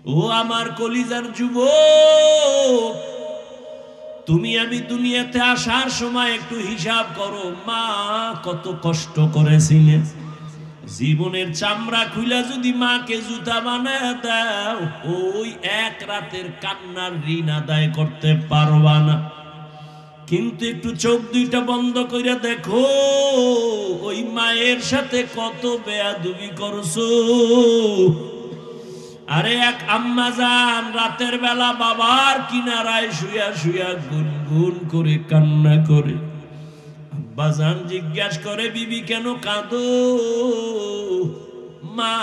ও আমার কলিজার যুবক, তুমি আমি দুনিয়াতে আসার সময় একটু হিসাব করো, মা কত কষ্ট করেছিলেন। জীবনের চামড়া খুইলা যদি মাকে জুতা বানায় দাও, ওই এক রাতের কান্নার ঋণ আদায় করতে পারবা না। কিন্তু একটু চোখ দুইটা বন্ধ কইরা দেখো, ওই মায়ের সাথে কত বেয়াদবি করছো। আরে এক আম্মা জান রাতের বেলা বাবার কিনারায় শুয়া শুয়া গুনগুন করে কান্না করে। আব্বা জান জিজ্ঞাসা করে, বিবি কেন কাঁদো? মা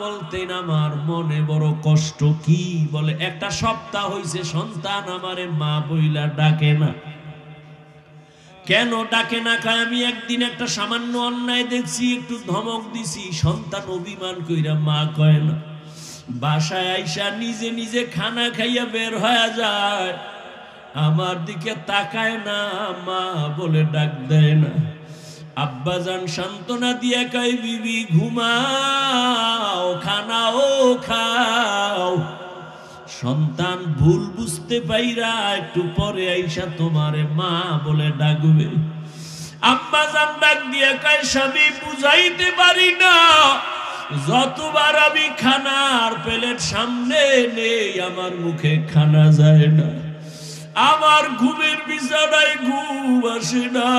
বলতেন, আমার মনে বড় কষ্ট। কি বলে? একটা সপ্তাহ হইছে সন্তান আমারে মা বইলা ডাকে না। কেন ডাকে না কয়, আমি একদিন একটা সামান্য অন্যায় দেখছি, একটু ধমক দিছি, সন্তান অভিমান কইরা মা কয় না। বাসায় আইসা নিজে নিজে খানা খাইয়া বের হয়ে যায়, আমার দিকে তাকায় না, মা বলে ডাক দেয় না। আব্বাজান সান্ত্বনা দিয়ে কয়, বিবি ঘুমাও, খানাও খাও। সন্তান ভুল বুঝতে পাইরা একটু পরে আইসা তোমারে মা বলে ডাকবে। আব্বাজান ডাক দিয়ে কয়, স্বামী বুঝাইতে পারি না, যতবার আমি খানার প্লেট সামনে নেই আমার মুখে খানা যায় না, আমার ঘুমের বিছানায় ঘুম আসে না,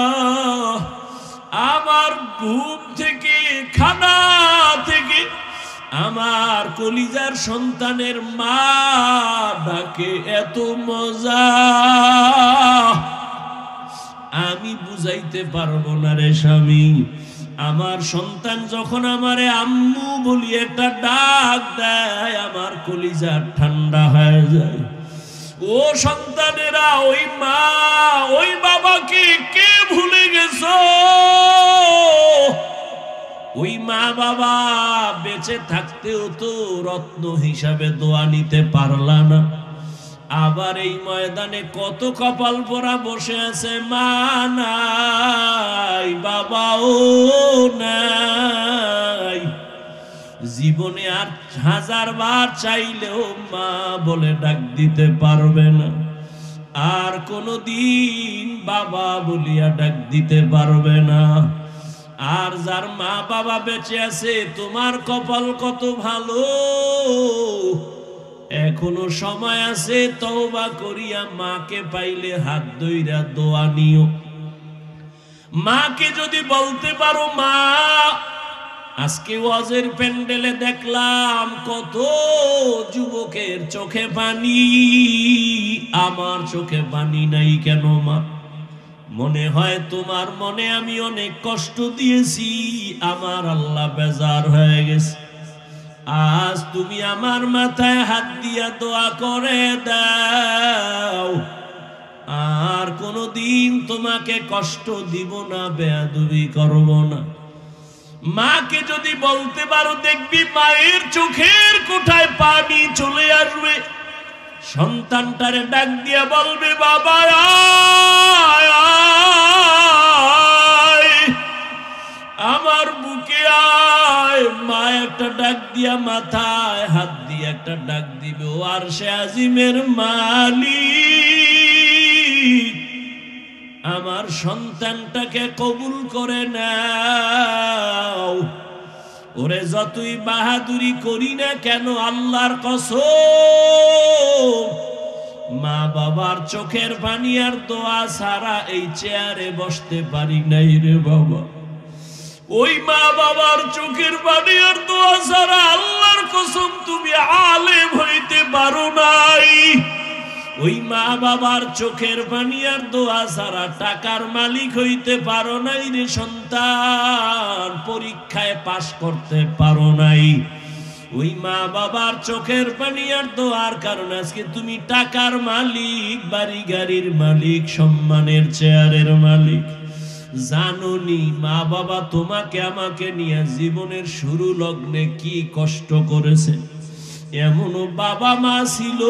আমার ঘুম থেকে খানা থেকে আমার কলিজার সন্তানের মা ডাকে এত মজা, আমি বুঝাইতে পারবো না রে স্বামী। আমার সন্তান যখন আমারে আম্মু বলি একটা ডাক দেয়, আমার কলিজা ঠান্ডা হয়ে যায়। ও সন্তানেরা, ওই মা ওই বাবাকে কে ভুলে গেছো? ওই মা বাবা বেঁচে থাকতেও তো রত্ন হিসাবে দোয়া নিতে পারলা না। আবার এই ময়দানে কত কপাল পোড়া বসে আছে, মা নাই, বাবাও নাই। জীবনে আর 1000 বার চাইলেও মা বলে ডাক দিতে পারবে না, আর কোনদিন বাবা বলিয়া ডাক দিতে পারবে না। আর যার মা বাবা বেঁচে আছে, তোমার কপাল কত ভালো, এখনো সময় আছে, তওবা করিয়া মাকে পাইলে হাত ধইরা দোয়া নিও। মাকে যদি বলতে পারো, মা আজকে ওয়াজের প্যান্ডেলে দেখলাম কত যুবকের চোখে পানি, আমার চোখে পানি নাই কেন মা? মনে হয় তোমার মনে আমি অনেক কষ্ট দিয়েছি, আমার আল্লাহ বেজার হয়ে গেছে। আজ তুমি আমার মাথায় হাত দিয়া দোয়া করে দাও, আর কোনদিন তোমাকে কষ্ট দিব না, বেয়াদবি করব না। মাকে যদি বলতে পারো, দেখবি মায়ের চোখের কোঠায় পানি চলে আসবে। সন্তানটারে ডাক দিয়া বলবে, বাবা আয় আয়, আমার বুকে আয়। মা একটা ডাক দিয়া মাথায় হাত দিয়ে একটা ডাক দিবে, ও আরশে আজিমের মালিক, আমার সন্তানটাকে কবুল করে নাও। ওরে যতই বাহাদুরি করি না কেন, আল্লাহর কসম, মা বাবার চোখের পানি আর দোয়া ছাড়া এই চেয়ারে বসতে পারি নাই রে বাবা। ওই মা বাবার চোখের পানি আর দোয়া ছাড়া আল্লাহর কসম তুমি আলেম হইতে পারো নাই। ওই মা বাবার চোখের পানি আর দোয়া ছাড়া টাকার মালিক হইতে পারো নাই রে সন্তান, পরীক্ষায় পাশ করতে পারো নাই। ওই মা বাবার চোখের পানি আর দোয়ার কারণে আজকে তুমি টাকার মালিক, বাড়ি গাড়ির মালিক, সম্মানের চেয়ারের মালিক। জানোনি মা বাবা তোমাকে আমাকে নিয়ে জীবনের শুরু লগ্নে কি কষ্ট করেছে? এমনও বাবা মা ছিল,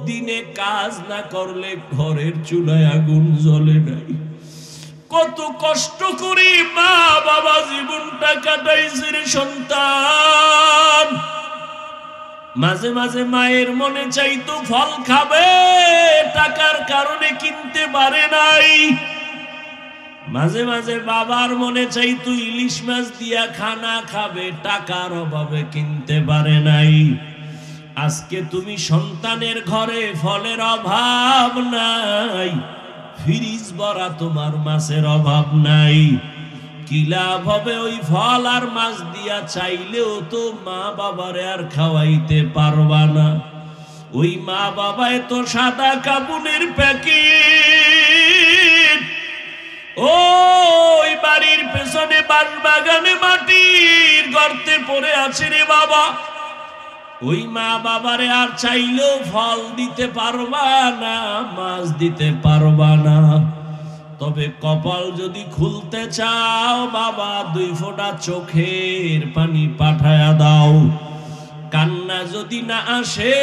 দিনে কাজ না করলে ঘরের চুলায় আগুন জ্বলে নাই। কত কষ্ট করে মা বাবা জীবনটা কাটাইছে রে সন্তান। মাঝে মাঝে মায়ের মনে চাইতো ফল খাবে, টাকার কারণে কিনতে পারে নাই। মাঝে মাঝে বাবার মনে চাইতো ইলিশ মাছ দিয়া খানা খাবে, টাকার অভাবে কিনতে পারে নাই। আজকে তুমি সন্তানের ঘরে ফলের অভাব নাই, ফ্রিজ ভরা তোমার মাছের অভাব নাই। কি লাভ হবে ওই ফল আর মাছ দিয়া? চাইলেও তো মা বাবারে আর খাওয়াইতে পারবা না। ওই মা বাবায় তো সাদা কাপুনের প্যাকেট, ওই বাড়ির পেছনে বাগানে মাটির গর্তে পড়ে আছে রে বাবা। ওই মা বাবারে আর চাইলেও ফল দিতে পারবা না, মাছ দিতে পারবা না। তবে কপাল যদি খুলতে চাও বাবা, 2 ফোঁটা চোখের পানি পাঠায়া দাও। কান্না যদি না আসে,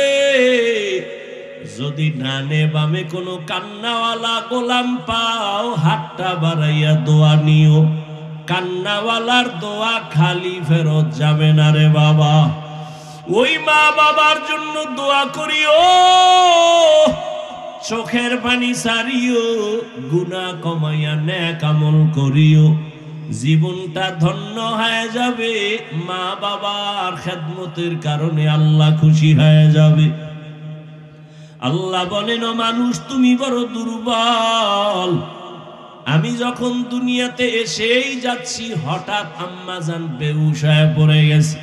যদি ডানে বামে কোনো কান্নাওয়ালা গোলাম পাও, হাতটা বাড়াইয়া দোয়া নিও। কান্নাওয়ালার দোয়া খালি ফেরত যাবে না রে বাবা। ওই মা বাবার জন্য দোয়া করিও, চোখের পানি সারিও, গুনাহ কমাইয়া নেক আমল করিও। জীবনটা ধন্য হয়ে যাবে, মা বাবার খেদমতের কারণে আল্লাহ খুশি হয়ে যাবে। আল্লাহ বলেন, ও মানুষ তুমি বড় দুর্বল। আমি যখন দুনিয়াতে এসেই যাচ্ছি, হঠাৎ আম্মাজান বেহুশ হয়ে পড়ে গেছে।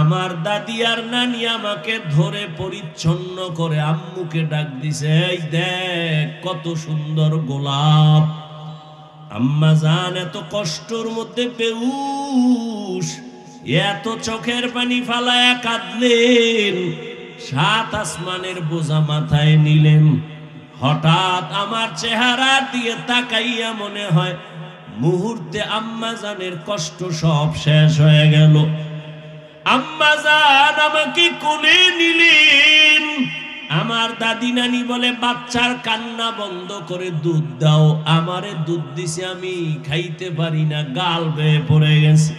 আমার দাদি আর নানি আমাকে ধরে পরিচ্ছন্ন করে আম্মুকে ডাক দিছে, এই দেখ কত সুন্দর গোলাপ। আম্মাজান এত কষ্টর মধ্যে বেহুশ, এত চোখের পানি ফালায়া কাঁদলেন, 7 আসমানের বোঝা মাথায় নিলেন। হঠাৎ আমার চেহারা দিয়ে তাকাইয়া মনে হয় মুহূর্তে আম্মাজানের কষ্ট সব শেষ হয়ে গেল। আম্মাজান আমাকে কোলে নিলেন। আমার দাদি নানি বলে, বাচ্চার কান্না বন্ধ করে দুধ দাও। আমারে দুধ দিছে, আমি খাইতে পারি না, গাল বেয়ে পড়ে গেছে।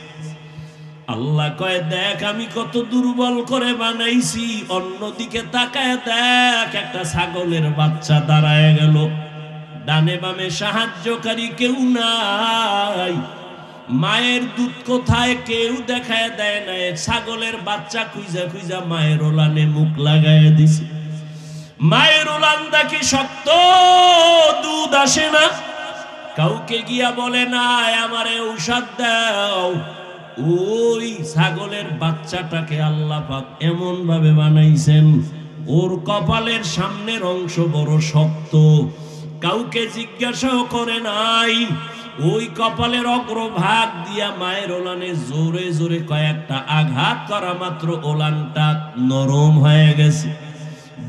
আল্লাহ কয়, দেখ আমি কত দুর্বল করে বানাইছি। অন্যদিকে তাকায় দেখ, একটা ছাগলের বাচ্চা দাঁড়ায় গেল। ডানে বামে সাহায্যকারী কেউ নাই। মায়ের দুধ কোথায় কেউ দেখায় দেয় না। ছাগলের বাচ্চা খুঁজা খুঁজা মায়ের ওলানে মুখ লাগায় দিছে। মায়ের ওলান দেখি শক্ত, দুধ আসে না। কাউকে গিয়া বলে না আমারে ঔষধ দাও। ওই ছাগলের বাচ্চাটাকে আল্লাহ পাক এমন ভাবে বানাইছেন, ওর কপালের সামনের অংশ বড় শক্ত। কাউকে জিজ্ঞাসাও করে নাই। ওই কপালের অগ্রভাগ দিয়া মায়ের ওলানে জোরে জোরে কয়েকটা আঘাত করা মাত্র ওলানটা নরম হয়ে গেছে।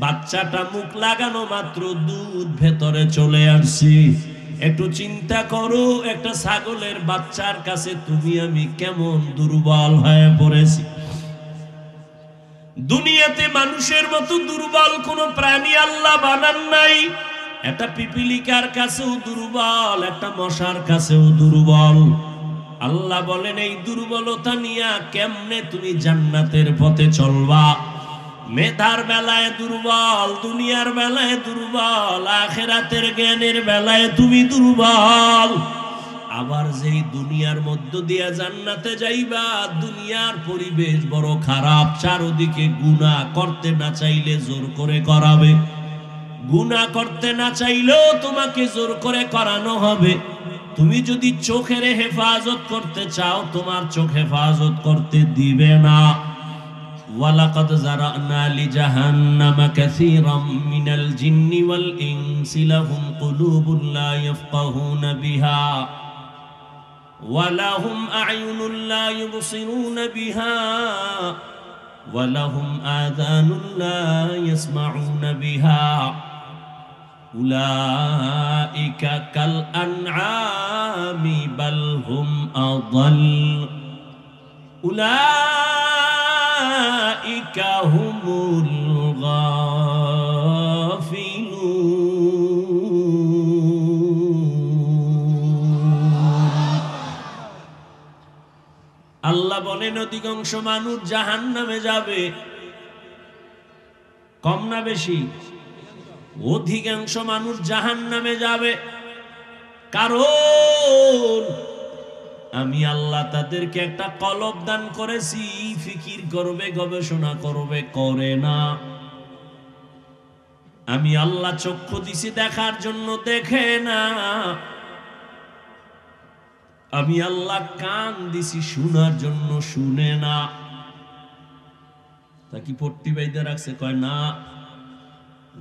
বাচ্চাটা মুখ লাগানো মাত্র দুধ ভেতরে চলে আসছে। একটু চিন্তা করো, একটা ছাগলের বাচ্চার কাছে তুমি আমি কেমন দুর্বল হয়ে পড়েছি। দুনিয়াতে মানুষের মতো দুর্বল কোন প্রাণী আল্লাহ বানান নাই। একটা পিপিলিকার কাছেও দুর্বল, একটা মশার কাছেও দুর্বল। আল্লাহ বলেন, এই দুর্বলতা নিয়ে কেমনে তুমি জান্নাতের পথে চলবা? মেধার বেলায় দুর্বল, দুনিয়ার বেলায় দুর্বল, আখিরাতের জ্ঞানের বেলায় তুমি দুর্বল। আবার যেই দুনিয়ার মধ্য দিয়ে জান্নাতে যাইবা, দুনিয়ার পরিবেশ বড় খারাপ, চারদিকে গুনাহ, করতে না চাইলে জোর করে করাবে। গুনাহ করতে না চাইলেও তোমাকে জোর করে করানো হবে। তুমি যদি চোখের হেফাজত করতে চাও, তোমার চোখ হেফাজত করতে দিবে না। ওয়ালাকাদ যারানা লিজাহান্নামা কাসীরাম মিনাল জিন্নি ওয়াল ইনসি লাহুম কুলুবুন লা ইয়াফকাহুনা বিহা ওয়া লাহুম আ'য়ুনুন লা ইউবসিরুনা বিহা ওয়া লাহুম আযানুন লা ইয়াসমাউনা বিহা উলাইকা কাল আনআমি বাল হুম আযাল উলাইকা হুমুল গাফিলুন। আল্লাহ বলেন, অধিকাংশ মানুষ জাহান্নামে যাবে। কম না বেশি? অধিকাংশ মানুষ জাহান্নামে যাবে, কারণ আমি আল্লাহ তাদেরকে একটা কলব দান করেছি, ফিকির করবে, গবেষণা করবে, করে না। আমি আল্লাহ চক্ষু দিছি দেখার জন্য, দেখে না। আমি আল্লাহ কান দিছি শোনার জন্য, শুনে না। তা কি পট্টি বাইদা রাখছে? কয় না,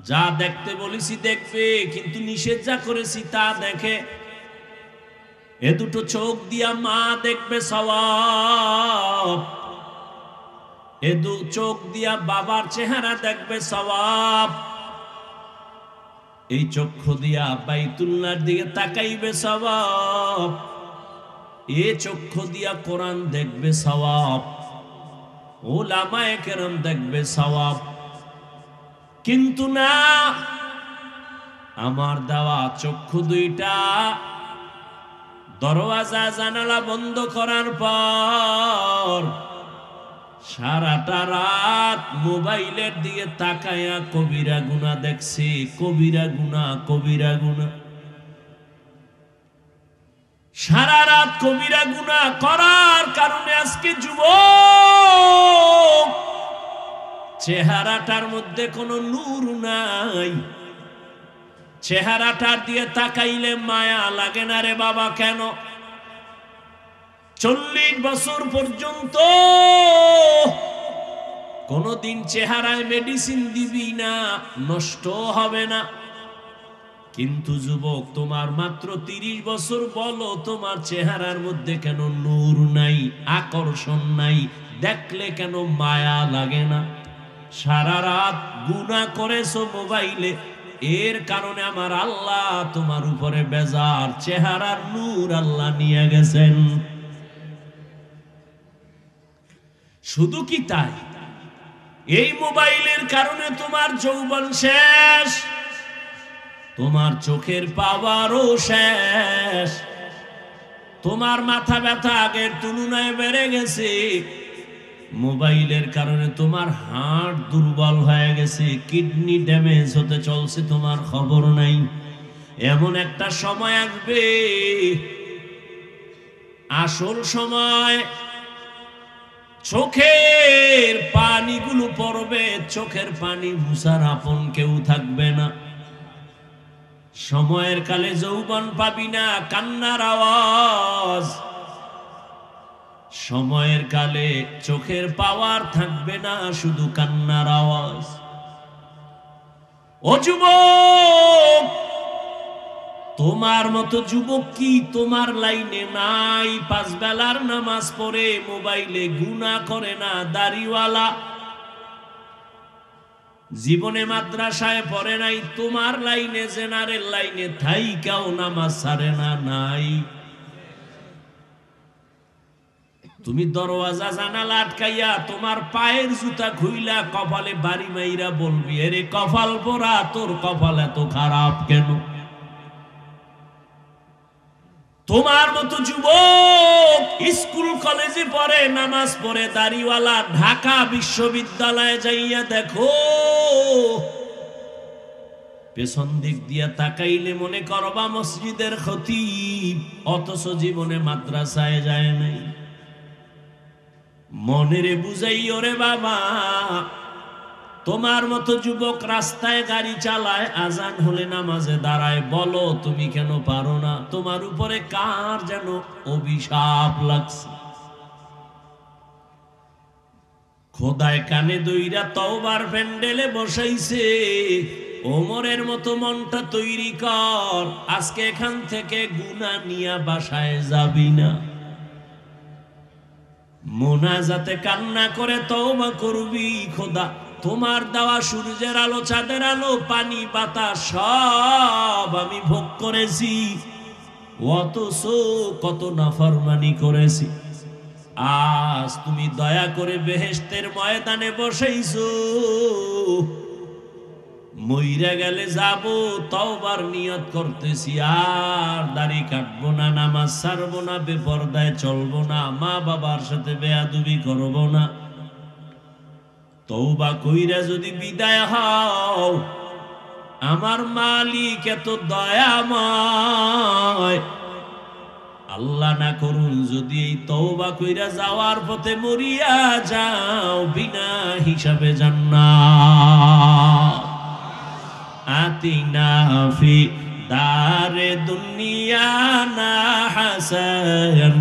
যা দেখতে বলেছি দেখবে, কিন্তু নিষেধ যা করেছি তা দেখে। এ দুটো চোখ দিয়া মা দেখবে সওয়াব, এ দু চোখ দিয়া বাবার চেহারা দেখবে সওয়াব, এই চক্ষু দিয়া বাইতুল্লাহর দিকে তাকাইবে সওয়াব, এ চক্ষু দিয়া কোরআন দেখবে সওয়াব, উলামায়ে কেরাম দেখবে সওয়াব। কিন্তু না, আমার দেওয়া চক্ষু দুইটা দরওয়াজা জানালা বন্ধ করার পর সারাটা রাত মোবাইলের দিকে তাকায়া কবিরা গুনাহ দেখছে, কবিরা গুনাহ, কবিরা গুনাহ। সারা রাত কবিরা গুনাহ করার কারণে আজকে যুবক চেহারাটার মধ্যে কোনো নূর নাই। চেহারাটার দিয়ে তাকাইলে মায়া লাগে না রে বাবা। কেন? 40 বছর পর্যন্ত কোনদিন চেহারায় মেডিসিন দিবি না, নষ্ট হবে না। কিন্তু যুবক, তোমার মাত্র 30 বছর, বলো তোমার চেহারার মধ্যে কেন নূর নাই, আকর্ষণ নাই, দেখলে কেন মায়া লাগে না? সারা রাত গুনাহ করেছো মোবাইলে, এর কারণে আমার আল্লাহ তোমার উপরে বেজার, চেহারার নূর আল্লাহ নিয়ে গেছেন। শুধু কি তাই, এই মোবাইলের কারণে তোমার যৌবন শেষ, তোমার চোখের পাওয়ারও শেষ, তোমার মাথা ব্যথা আগের তুলনায় বেড়ে গেছে। মোবাইলের কারণে তোমার হার্ট দুর্বল হয়ে গেছে, কিডনি ড্যামেজ হতে চলছে, তোমার খবর নাই। এমন একটা সময় আসবে, আসল সময়, চোখের পানিগুলো পড়বে, চোখের পানি মুছার আপন কেউ থাকবে না। সময়ের কালে যৌবন পাবি না, কান্নার আওয়াজ। সময়ের কালে চোখের পাওয়ার থাকবে না, শুধু কান্নার আওয়াজ। ও যুবক, তোমার মতো যুবক কি তোমার লাইনে নাই? 5 বেলার নামাজ পড়ে মোবাইলে গুনাহ করে না, দাড়িওয়ালা, জীবনে মাদ্রাসায় পড়ে নাই, তোমার লাইনে, জেনারেল লাইনে থাইকাও নামাজ ছাড়ে না, নাই। তুমি দরওয়াজা জানালা আটকাইয়া তোমার পায়ের জুতা খুইলা কপালে বাড়ি মাইরা বলবি, আরে কপাল পোড়া, তোর কপাল এত খারাপ কেন? তোমার মতো যুবক স্কুল কলেজে পড়ে, নামাজ পড়ে, দাড়িওয়ালা, ঢাকা বিশ্ববিদ্যালয়ে যাইয়া দেখো, পেছন দিক দিয়া তাকাইলে মনে করবা মসজিদের খতিব, অথচ জীবনে মাদ্রাসায় যায় নাই। মনেরে বুঝাই ওরে বাবা, তোমার মতো যুবক রাস্তায় গাড়ি চালায়, আজান হলে নামাজে দাঁড়ায়, বলো তুমি কেন পারো না? তোমার উপরে কার যেন অভিশাপ লাগছে। খোদায় কানে দইরা তওবার প্যান্ডেলে বসাইছে, ওমরের মতো মনটা তৈরি কর, আজকে এখান থেকে গুনাহ নিয়া বাসায় যাবি না। মোনাজাতে কান্না করে তওবা করবি, খোদা তোমার দেওয়া সূর্যের আলো, চাঁদের আলো, পানি, বাতাস সব আমি ভোগ করেছি, অথচ কত নাফরমানি করেছি। আজ তুমি দয়া করে বেহেশতের ময়দানে বসাইছো, মইরা গেলে যাব, তওবার নিয়ত করতেছি, আর দাড়ি কাটবো না, নামাজ ছাড়বো না, বেপরদায় চলবো না, মা বাবার সাথে বেয়াদবি করবো না। তওবা কইরা যদি বিদায় হও, আমার মালিক এত দয়াময়, আল্লাহ না করুন যদি এই তওবা কইরা যাওয়ার পথে মরিয়া যাও, বিনা হিসাবে জান্নাত। আতিনা ফি দারে দুনিয়া না হাসান,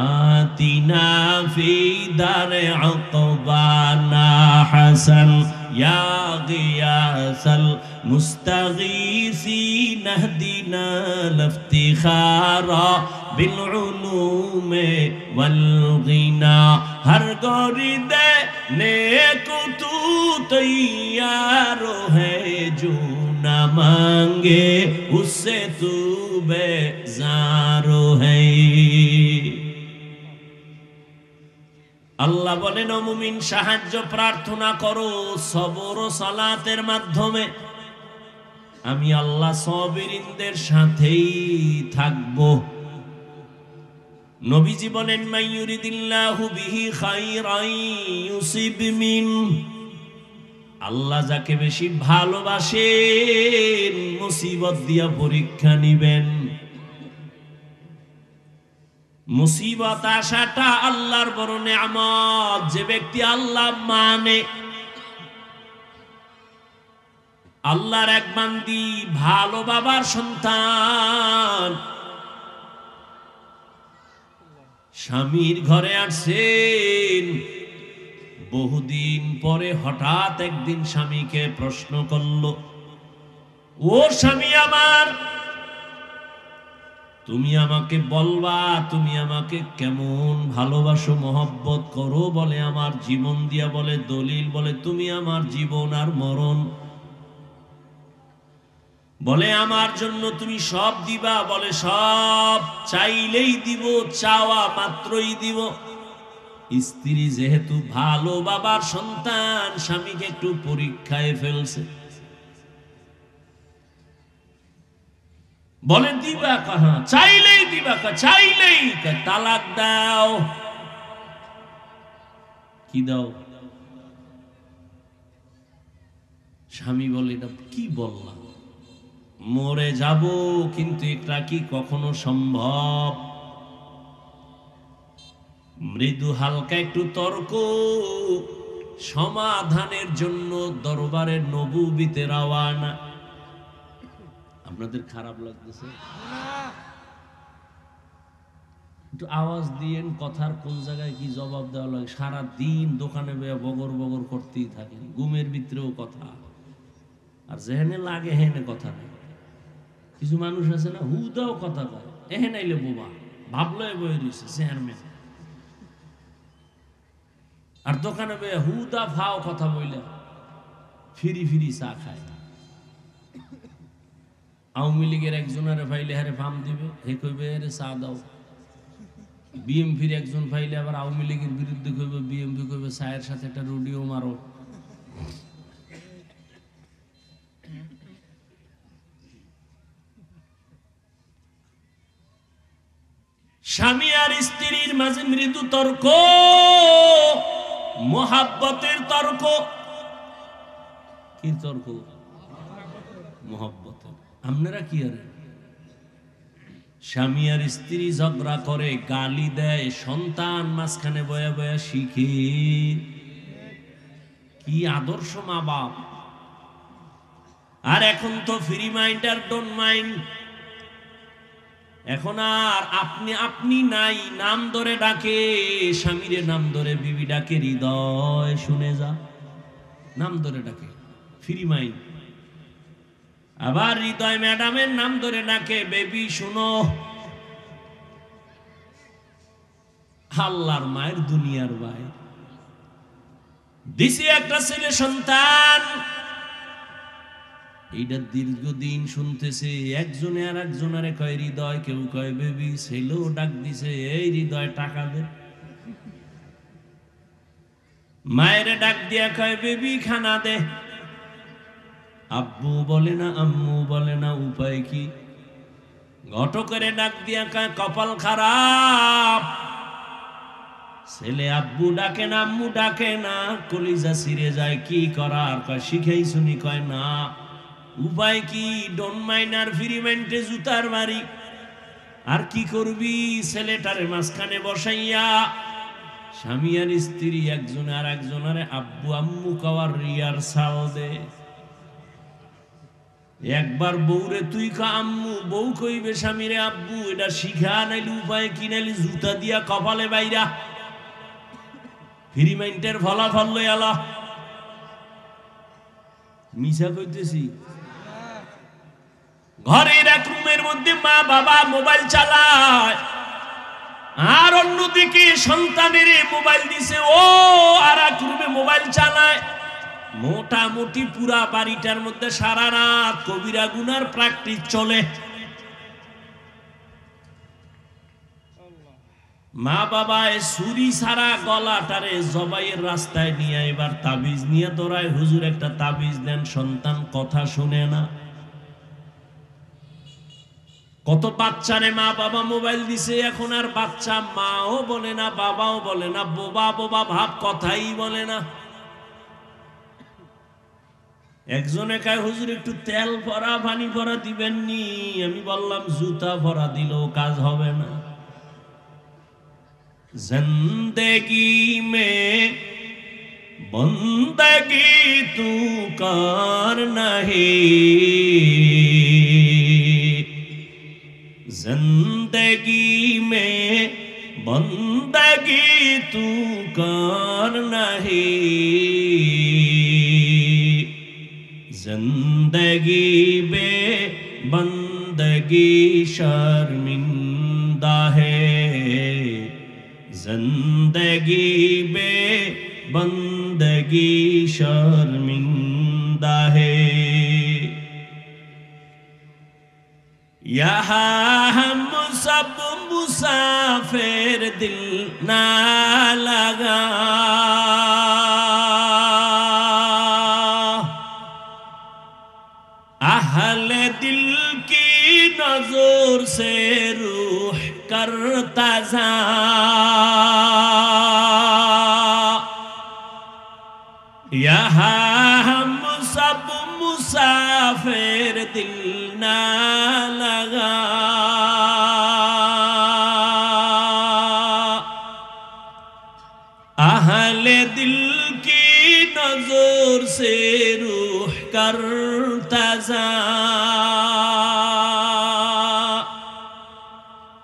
আতিনা ফি দারে আকবানা হাসান, ইয়া গিয়াসাল মুস্তাগীসিন ইহদিনা লিফতিখারা বিল উলুমে ওয়াল গিনা। হর গরিদে নেকো তু তৈয়ার है, जो न मांगे उससे तू बेजार है। আল্লাহ বলেন, ও মুমিন সাহায্য প্রার্থনা করো সবর ও সালাতের মাধ্যমে, আমি আল্লাহ সাবিরিনদের সাথেই থাকব। নবীজি বলেন, মাইয়ুরিদিল্লাহু বিহি খাইরান ইউসিব মিন, আল্লাহ যাকে বেশি ভালোবাসেন মুসিবত দিয়া পরীক্ষা নিবেন। মুসিবত আসাটা আল্লাহর বড় নেয়ামত। যে ব্যক্তি আল্লাহ মানে, আল্লাহর এক বান্দি, ভালো বাবার সন্তান, স্বামীর ঘরে আসছেন, বহুদিন পরে হঠাৎ একদিন স্বামীকে প্রশ্ন করল, ও স্বামী আমার, তুমি আমাকে বলবা তুমি আমাকে কেমন ভালোবাসো, মহব্বত করো? বলে আমার জীবন দিয়া, বলে দলিল, বলে তুমি আমার জীবন আর মরণ, বলে আমার জন্য তুমি সব দিবা, বলে সব চাইলেই দিব, চাওয়া মাত্রই দিব। স্ত্রী যেহেতু ভালো বাবার সন্তান, স্বামীকে একটু পরীক্ষায় ফেলছে, বলে দিবা কাহা, চাইলেই দিবা কা, চাইলেই তালাক দাও। কি দাও? স্বামী বলে, এটা কি বললাম, মরে যাব, কিন্তু এটা কি কখনো সম্ভব? মৃদু হালকা একটু তর্ক সমাধানের জন্য দরবারের নবুবীতে রওয়ানা। আপনাদের খারাপ লাগতেছে? একটু আওয়াজ দিয়েন, কথার কোন জায়গায় কি জবাব দেওয়া লাগে। সারা দিন দোকানে বগর বগর করতেই থাকেন, ঘুমের ভিতরেও কথা, আর যেহেনে লাগে হেনে কথা নেই। কিছু মানুষ আছে না, হুদাও কথা কয়, এহেন আইলে বোবা, ভাবলো বয়ে রয়েছে চেয়ারম্যান, আর দোকানে বয়ে হুদা ফাও কথা বইলে ফিরি ফিরি চা খায়। আওয়ামী লীগের একজনের ফাইলে হারে ফার্ম দিবে, হে কইবে আরে চা দাও। বিএমপির একজন ফাইলে আবার আওয়ামী লীগের বিরুদ্ধে কইবে, বিএমপি কইবে চায়ের সাথে একটা রুডিও মারো। স্বামী আর স্ত্রীর মাঝে মৃদু তর্ক, মোহাব্বতের তর্ক। কি তর্ক? মোহাব্বতের। আপনারা কি আর স্বামী আর স্ত্রী ঝগড়া করে, গালি দেয়, সন্তান মাঝখানে বয়া বয়া শিখে। কি আদর্শ মা বাপ! আর এখন তো ফ্রি মাইন্ড আর ডোন্ট মাইন্ড। এখন আর আপনি আপনি নাই, নাম ধরে ডাকে, স্বামীরে নাম ধরে বিবি ডাকে, হৃদয় শুনে যা, নাম ধরে ডাকে, ফ্রি মাইন্ড। আবার হৃদয় ম্যাডামের নাম ধরে ডাকে, বেবি শুনো। আল্লাহর মায়ের দুনিয়ার ভাই দিছি একটা ছেলে সন্তান, এইটা দীর্ঘদিন শুনতেছে। একজনে আর একজনারে কয় হৃদয়, কেউ কয় বেবি, ছেলেও ডাক দিছে, এই হৃদয় টাকা দে। মায়ের ডাক দিয়া কয় বেবি খানা দে। আব্বু বলে না, আম্মু বলে না, উপায় কি? ঘটকের ডাক দিয়া কয় কপাল খারাপ, ছেলে আব্বু ডাকে না, আম্মু ডাকে না, কলিজা ছিঁড়ে যায়। কি করার? কয় শিখাই শুনি। কয় না, উপায় কি? ডন মাইনার ফিরিমেন্টে জুতার বাড়ি। আর কি করবি? ছেলেটারে মাঝখানে বসাইয়া স্বামী আর স্ত্রী একজনে আর একজনের আব্বু আম্মু কাওয়ার রিহার্সাল দে। একবার বউরে তুই কা আম্মু, বউ কইবে স্বামীরে আব্বু। এটা শিখা, নাইলে উপায় কি? নাইলে জুতা দিয়া কপালে বাইরা ফিরিমেন্টের ফলাফল লই আলা। মিছা কইতেছি? ঘরের এক রুমের মধ্যে মা বাবা মোবাইল চালায়, আর অন্যদিকে সন্তানের মোবাইল দিছে, ও আর এক রুমে মোবাইল চালায়। মোটামুটি পুরা বাড়িটার মধ্যে সারা রাত কবিরা গুনার প্র্যাকটিস চলে। মা বাবা ছুরি সারা গলাটারে জবাইয়ের রাস্তায় নিয়ে এবার তাবিজ নিয়ে দৌড়ায়, হুজুর একটা তাবিজ দেন। সন্তান কথা শুনে না। কত বাচ্চারে মা বাবা মোবাইল দিছে, এখন আর বাচ্চা মাও বলে না, বাবাও বলে না, বোবা বোবা ভাব, কথাই বলে না। একজনে কয় হুজুর একটু তেল ভরা পানি ভরা দিবেন নি? আমি বললাম জুতা ভরা দিলেও কাজ হবে না। জিন্দেগি মে বন্দগি তু কার নাহি, जिंदगी में बंदगी तू कर नहीं, जिंदगी में बंदगी शर्मिंदा है, जिंदगी में बंदगी शर्मिंदा है। यहाँ हम सब मुसाफिर दिल ना लगा, अहले दिल की नजर से रूह करता जा, यहाँ हम सब मुसाफिर दिल ना लगा, अहले दिल की नजर से रूह करता जा,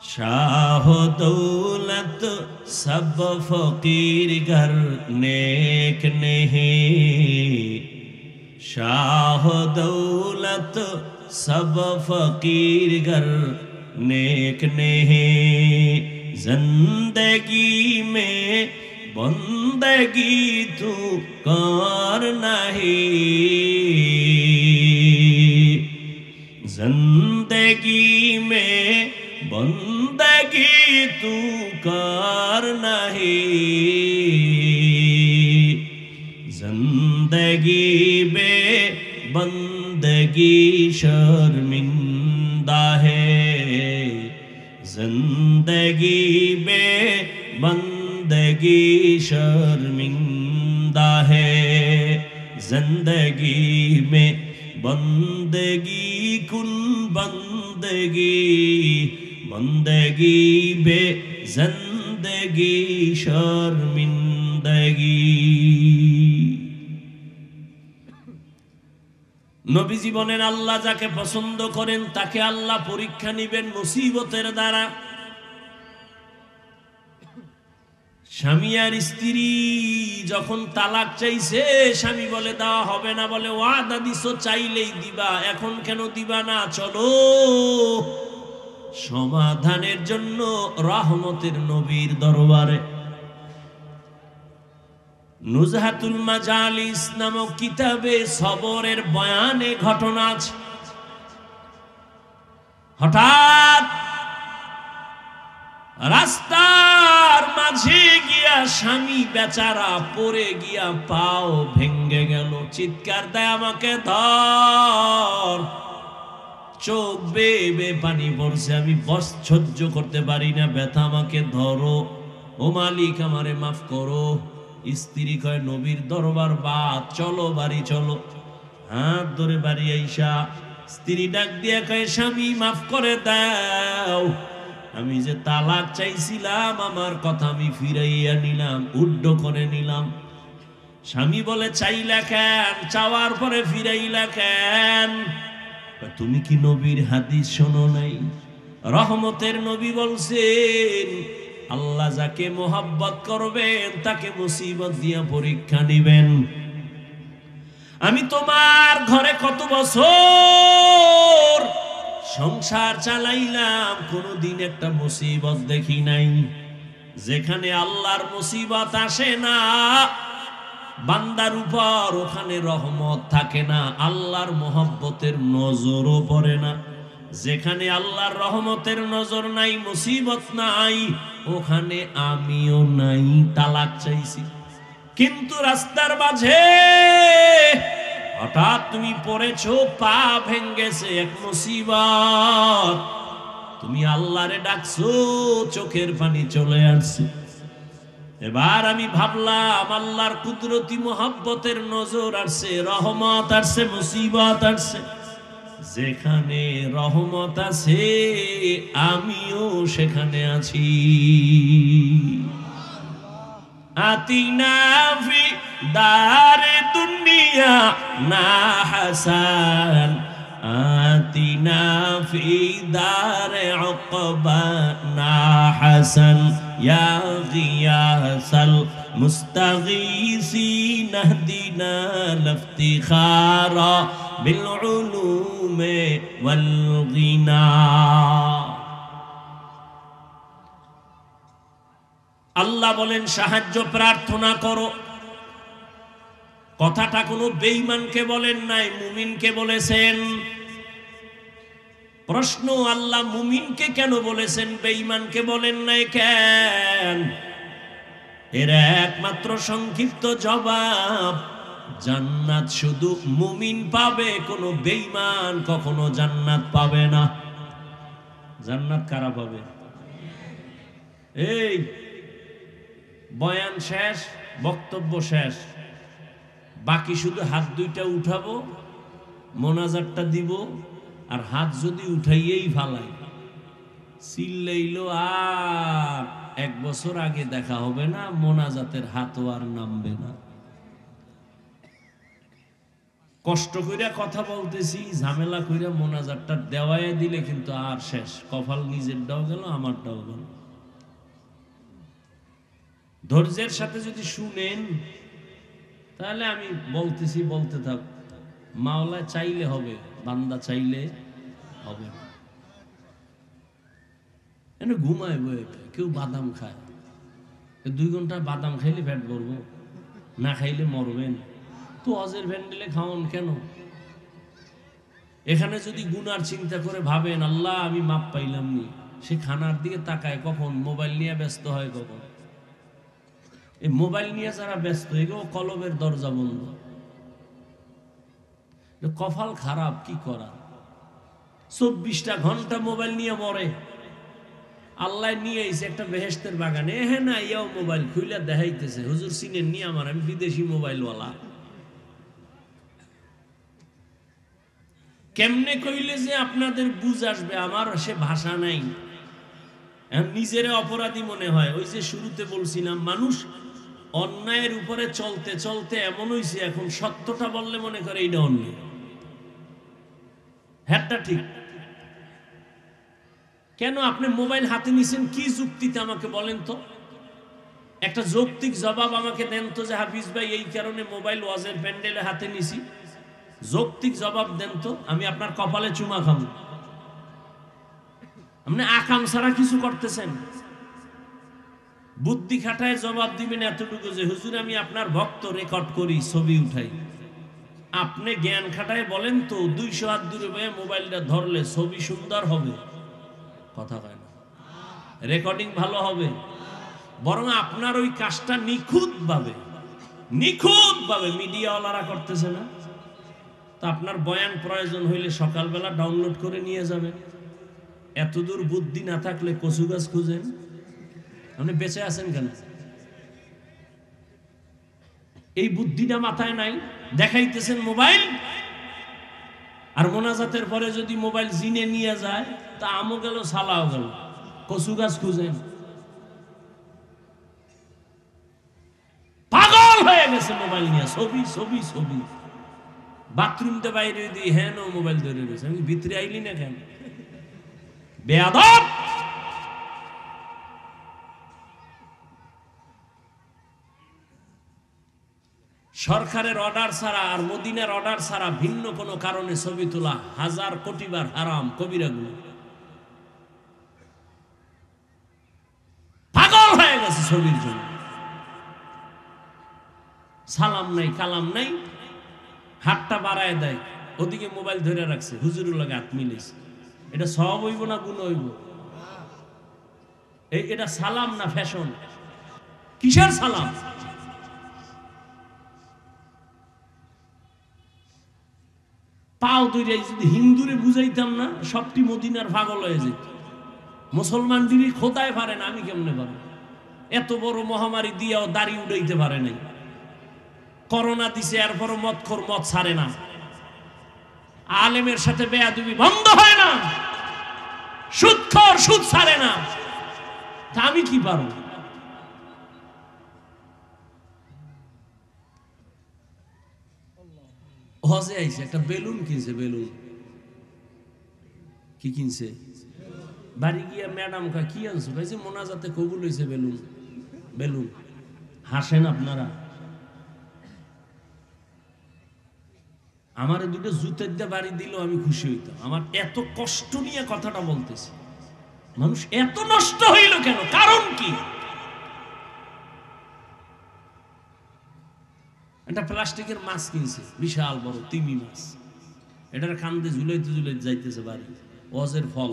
शाह दौलत सब फकीर घर नेक नहीं, शाह दौलत सब फकीर घर नेक नहीं, जिंदगी में बंदगी तू कर नहीं, जिंदगी में बंदगी तू कर नहीं, जिंदगी में बंदगी शर्मिंदा है, जिंदगी में बंदगी शर्मिंदा है, जिंदगी में बंदगी कुल बंदगी, बंदगी बे जिंदगी शर्मिंदगी। নবীজি বলেন আল্লাহ যাকে পছন্দ করেন তাকে আল্লাহ পরীক্ষা নিবেন মুসিবতের দ্বারা। স্বামী আর স্ত্রী যখন তালাক চাইছে, স্বামী বলে দেওয়া হবে না, বলে ওয়াদা দিছো চাইলেই দিবা, এখন কেন দিবা না? চলো সমাধানের জন্য রহমতের নবীর দরবারে। নুজহাতুল মাজালিস নামক কিতাবে সবরের বয়ানে ঘটনা আছে। হঠাৎ রাস্তার মাঝে গিয়া স্বামী বেচারা পড়ে গিয়া পাও ভেঙ্গে গেল, চিৎকার দেয় আমাকে ধর। চোখ বেয়ে বেয়ে পানি পড়ছে, আমি সহ্য করতে পারি না ব্যথা, আমাকে ধরো। ও মালিক আমারে মাফ করো। স্ত্রী কয় নবীর দরবার বাদ, চলো বাড়ি চলো। হাত ধরে বাড়ি আইসা স্ত্রী ডাক দিয়ে কয় স্বামী মাফ করে দাও, আমি যে তালাক চাইছিলাম আমার কথা আমি ফিরাইয়া নিলাম, উড্ড করে নিলাম। স্বামী বলে চাইলা কেন, চাওয়ার পরে ফিরাইলা কেন? তুমি কি নবীর হাদিস শোনো নাই? রহমতের নবী বলছেন আল্লাহ যাকে মোহাব্বত করবেন তাকে মুসিবত দিয়া পরীক্ষা নিবেন। আমি তোমার ঘরে কত বছর সংসার চালাইলাম, কোনদিন একটা মুসিবত দেখি নাই। যেখানে আল্লাহর মুসিবত আসে না বান্দার উপর, ওখানে রহমত থাকে না, আল্লাহর মোহাব্বতের নজরও পড়ে না। যেখানে আল্লাহর রহমতের নজর নাই, মুসিবত নাই, ওখানে আমিও নাই। তালাক চাইছি, কিন্তু রাস্তার মাঝে হঠাৎ তুমি পড়েছো, পা ভেঙ্গেছে, এক মুসিবত, তুমি আল্লাহরে ডাকছো, চোখের পানি চলে আসছে। এবার আমি ভাবলাম আল্লাহর কুদরতি মোহাব্বতের নজর আসছে, রহমত আসছে, মুসিবত আসছে। যেখানে রহমত আছে আমিও সেখানে আছি। আতিনা ফি দারে দুনিয়া না হাসান, আতিনা ফি দারে উকবা না হাসান, ইয়া গিয়াসাল মুস্তাগীসিন ইহদিনা লিফতিখারা বিল উলুমি ওয়াল গিনা। আল্লাহ বলেন সাহায্য প্রার্থনা করো। কথাটা কোনো বেঈমানকে বলেন নাই, মুমিনকে বলেছেন। প্রশ্ন, আল্লাহ মুমিনকে কেন বলেছেন, বেঈমানকে বলেন নাই কেন? এর একমাত্র সংক্ষিপ্ত জবাব, জান্নাত শুধু মুমিন পাবে, কোনো বেঈমান কখনো জান্নাত পাবে না। জান্নাত কারা পাবে? এই বয়ান শেষ, বক্তব্য শেষ, বাকি শুধু হাত দুইটা উঠাবো, মোনাজাতটা দিব, আর হাত যদি উঠাইয়েই ফালাই চিল্লাইলো আর 1 বছর আগে দেখা হবে না, মোনাজাতের হাতও আর নামবে না। কষ্ট কইরা কথা বলতেছি, ঝামেলা কইরা মোনাজাতটা দেওয়ায় দিলে কিন্তু আর শেষ, কপাল নিজেরটাও গেল, আমারটাও গেল। ধৈর্যের সাথে যদি শুনেন তাহলে আমি বলতেছি, বলতে থাক। মাওলা চাইলে হবে, বান্দা চাইলে হবে না। এনে ঘুমায় বয়ে, কেউ বাদাম খায়, 2 ঘন্টা বাদাম খাইলে পেট ভরবো, না খাইলে মরবেন। তো অজের ভ্যান্ডেলে খাওয়ান কেন? এখানে যদি গুনার চিন্তা করে ভাবেন আল্লাহ আমি মাপ পাইলাম নি, সে খানার দিকে তাকায় কখন, মোবাইল নিয়ে ব্যস্ত হয় কখন। এই মোবাইল নিয়ে যারা ব্যস্ত, এগো কলবের দরজা বন্ধ। কপাল খারাপ, কি করা? 24টা ঘন্টা মোবাইল নিয়ে মরে। আল্লাহ নিয়ে এসে একটা বেহেশতের বাগানে, হ্যাঁ না, ইয়াও মোবাইল খুইলা দেখাইতেছে, হুজুর চিনেন নি আমার, আমি বিদেশি মোবাইলওয়ালা। কেমনে কইলে যে আপনাদের বুঝ আসবে, আমার সে ভাষা নাই। নিজের অপরাধী মনে হয়। ওই যে শুরুতে বলছিলাম, মানুষ অন্যায়ের উপরে চলতে চলতে এমন হইছে, এখন সত্যটা বললে মনে করে এইটা অন্যায়। হ্যাঁটা ঠিক। কেন আপনি মোবাইল হাতে নিছেন, কি যুক্তিতে আমাকে বলেন তো? একটা যৌক্তিক জবাব আমাকে দেন তো, যে হাফিজ ভাই এই কারণে মোবাইল ওয়াজের প্যান্ডেলে হাতে নিছি। যৌক্তিক জবাব দেন তো, আমি আপনার কপালে চুমা খাবো। আপনি আকাম ছাড়া কিছু করতেছেন। বুদ্ধি খাটায় জবাব দিবেন এতটুকু, যে হুজুর আমি আপনার ভক্ত, রেকর্ড করি, ছবি উঠাই। আপনি জ্ঞান খাটায় বলেন তো, 200 হাত দূরে বয়ে মোবাইলটা ধরলে ছবি সুন্দর হবে? কথা হয় না, রেকর্ডিং ভালো হবে। বরং আপনার ওই কাজটা নিখুঁত ভাবে মিডিয়াওয়ালারা করতেছে না? তা আপনার বয়ান প্রয়োজন হইলে সকালবেলা ডাউনলোড করে নিয়ে যাবেন। এতদূর বুদ্ধি না থাকলে কচু গাছ খুঁজেন। আপনি বেঁচে আছেন কেন? এই বুদ্ধিটা মাথায় নাই, দেখাইতেছেন মোবাইল। আর মোনাজাতের পরে যদি মোবাইল জিনে নিয়ে যায় তা আমও গেল সালাও গেল, কচু গাছ খুঁজেন। পাগল হয়ে গেছে মোবাইল নিয়ে, ছবি ছবি ছবি। বাথরুমতে বাইরে দিয়ে হ্যাঁ মোবাইল ধরে রয়েছে। আমি ভিতরে আইলি না কেন? বেয়াদব। সরকারের অর্ডার ছাড়া আর মদিনার অর্ডার ছাড়া ভিন্ন কোনো কারণে ছবি তোলা 1000 কোটি বার হারাম, কবিরা গুনাহ। পাগল হয়ে গেছে ছবির জন্য। সালাম নাই কালাম নাই, হাতটা বাড়ায় দেয়, ওদিকে মোবাইল ধরে রাখছে, হুজুরের লগে হাত মিলেছে। এটা সওয়াব হইব না গুনাহ হইব? এটা সালাম না ফ্যাশন? কিসের সালাম? পাও ধরে যদি হিন্দুরে বুঝাইতাম না, সবটি মদিনার পাগল হয়ে যেত। মুসলমান দিদি খোদায় পারে না, আমি কেমনে পারবো? এত বড় মহামারী দিয়েও দাড়ি উড়াইতে পারে নাই। করোনা দিছে, এরপরও মদখোর মদ ছাড়ে না। আলেমের সাথে বেয়াদবি বন্ধ হয় না, সুদখোর সুদ ছাড়ে না। তা আমি কি পারবো? হজে আইছে, একটা বেলুন কিনছে। বেলুন কি কিনছে? বাড়ি গিয়া ম্যাডাম কা কি আনছো? ভাইছে মোনাজাতে কবুল হইছে বেলুন। বেলুন হাসেন আপনারা। আমার দুটো জুতের দিয়ে বাড়ি দিল আমি খুশি হইতাম। আমার এত কষ্ট নিয়ে কথাটা বলতেছি। মানুষ এত নষ্ট হইল কেন? কারণ কি? একটা প্লাস্টিকের মাছ কিনছে, বিশাল বড় তিমি মাছ। এটার কান্দে ঝুলাইতে ঝুলাইতে যাইতেছে বাড়ি। ওয়াজের ফল।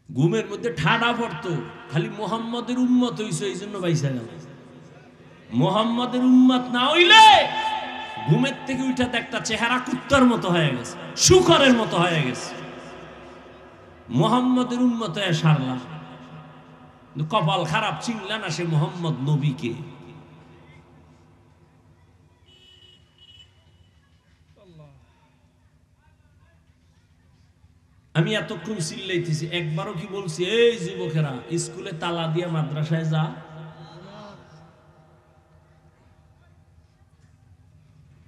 ঘুমের মধ্যে ঠাডা পড়তো, খালি মোহাম্মদের উম্মত হইছে এই জন্য বাইসা গেল। মোহাম্মদের উম্মত না হইলে ঘুমের থেকে উঠা একটা চেহারা কুত্তার মতো হয়ে গেছে, শুকরের মতো হয়ে গেছে। মোহাম্মদের উম্মত হয়ে সারলাম। কপাল খারাপ, চিনলা না সে মোহাম্মদ নবীকে। আমি এতক্ষণ চিল্লাইতেছি, একবারও কি বলছি এই যুবকেরা স্কুলে তালা দিয়া মাদ্রাসায় যা?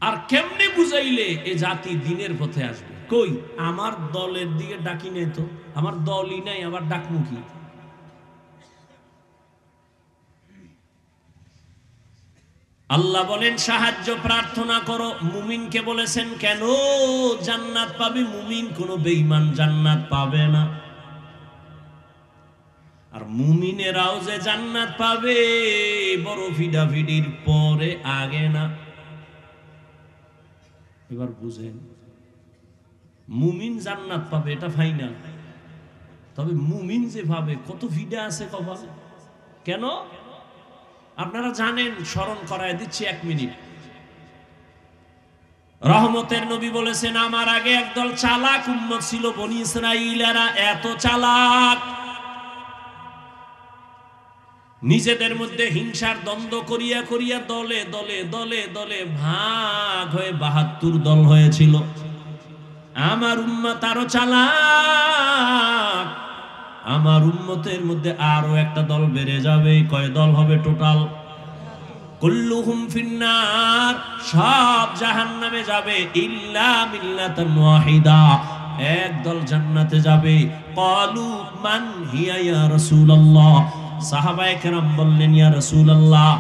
আর কেমনে বুঝাইলে এ জাতি দিনের পথে আসবে? কই আমার দলের দিকে ডাকি নেই তো, আমার দলই নাই, আবার ডাকমুখী। আল্লাহ বলেন সাহায্য প্রার্থনা করো। মুমিনকে বলেছেন কেন? জান্নাত পাবে মুমিন, কোন বেঈমান জান্নাত পাবে না। আর মুমিনেরাও যে জান্নাত পাবে বড় ফিডাফিডির পরে, আগে না। এবার বুঝেন, মুমিন জান্নাত পাবে এটা ফাইনাল। তবে মুমিন যে পাবে কত ফিডা আছে কপালে। কেন আপনারা জানেন, স্মরণ করায় দিচ্ছি 1 মিনিট। রহমতের নবী বলেছেন আমার আগে একদল চালাক উম্মত ছিল, বনি ইসরাঈলেরা এত চালাক, নিজেদের মধ্যে হিংসার দ্বন্দ্ব করিয়া করিয়া দলে দলে দলে দলে ভাগ হয়ে 72 দল হয়েছিল। আমার উম্মত আরো চালাক, আমার উম্মতের মধ্যে আরো একটা দল বেড়ে যাবে। কয় দল হবে টোটাল? কুল্লুহুম ফিন্নার, সব জাহান্নামে যাবে, ইল্লা মিল্লাতান ওয়াহিদা, এক দল জান্নাতে যাবে। ক্বালু মান হিয়া ইয়া রাসূলুল্লাহ, সাহাবায়ে কেরাম বললেন ইয়া রাসূলুল্লাহ,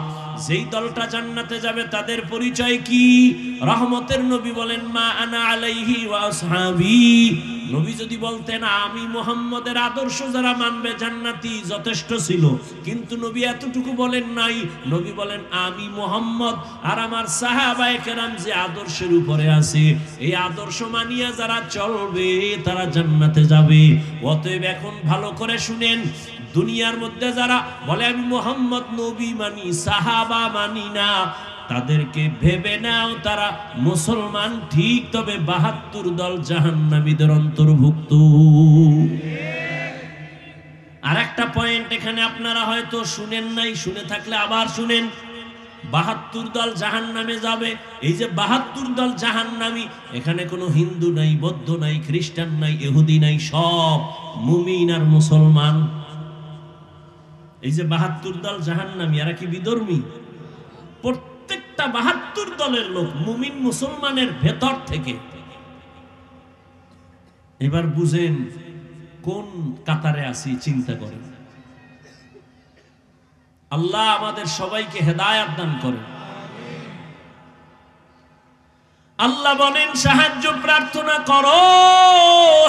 যেই দলটা জান্নাতে যাবে তাদের পরিচয় কি? রহমতের নবী বলেন মা আনা আলাইহি ওয়া আসহাবি। নবী যদি বলতেন আমি মুহাম্মদের আদর্শ যারা মানবে জান্নাতি, যথেষ্ট ছিল। কিন্তু নবী এতটুকু বলেন নাই। নবী বলেন আমি মুহাম্মদ আর আমার সাহাবায়ে কেরাম যে আদর্শের উপরে আছে, এই আদর্শ মানিয়া যারা চলবে তারা জান্নাতে যাবে। অতএব এখন ভালো করে শুনেন, দুনিয়ার মধ্যে যারা বলে আমি মুহাম্মদ নবী মানি, সাহাবা মানি না, তাদেরকে ভেবে নাও তারা মুসলমান ঠিক, তবে ৭২ দল জাহান্নামীদের অন্তর্ভুক্ত। আর একটা পয়েন্ট এখানে আপনারা হয়তো শুনেন নাই, শুনে থাকলে আবার শুনেন। ৭২ দল জাহান্নামে যাবে। এই যে ৭২ দল জাহান্নামী, এখানে কোনো হিন্দু নাই, বৌদ্ধ নাই, খ্রিস্টান নাই, ইহুদি নাই, সব মুমিন আর মুসলমান। এই যে ৭২ দল জাহান্নামী, এরা কি বিধর্মী? প্রত্যেকটা ৭২ দলের লোক মুমিন মুসলমানের ভেতর থেকে। এবার বুঝেন কোন কাতারে আছি, চিন্তা করেন। আল্লাহ আমাদের সবাইকে হেদায়েত দান করেন। আল্লাহ বলেন সাহায্য প্রার্থনা করো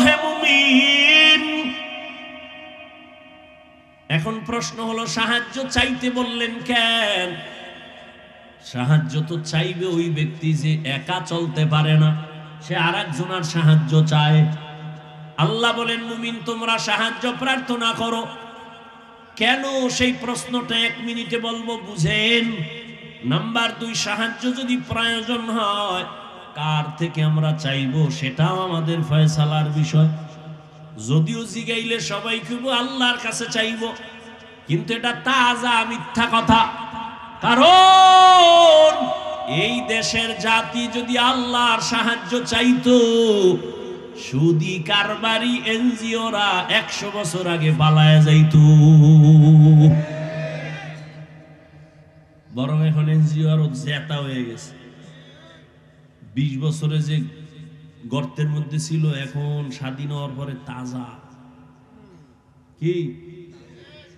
হে মুমিন। এখন প্রশ্ন হলো সাহায্য চাইতে বললেন কেন? সাহায্য তো চাইবে ওই ব্যক্তি যে একা চলতে পারে না, সে আরেকজনের সাহায্য চায়। আল্লাহ বলেন মুমিন তোমরা সাহায্য প্রার্থনা করো। কেন সেই প্রশ্নটা 1 মিনিটে বলবো, বুঝেন। নাম্বার 2, সাহায্য যদি প্রয়োজন হয় কার থেকে আমরা চাইবো সেটাও আমাদের ফয়সালার বিষয়। যদিও জিগাইলে সবাই কইবো আল্লাহর কাছে চাইবো, কিন্তু এটা তাজা মিথ্যা কথা। কারণ এই দেশের জাতি যদি আল্লাহর সাহায্য চাইতো, সুদি কারবারি এনজিওরা 100 বছর আগে পালায় যাইত। বরং এখন এনজিও আরো জেতা হয়ে গেছে। 20 বছরে যে গর্তের মধ্যে ছিল, এখন স্বাধীন হওয়ার পরে তাজা, কি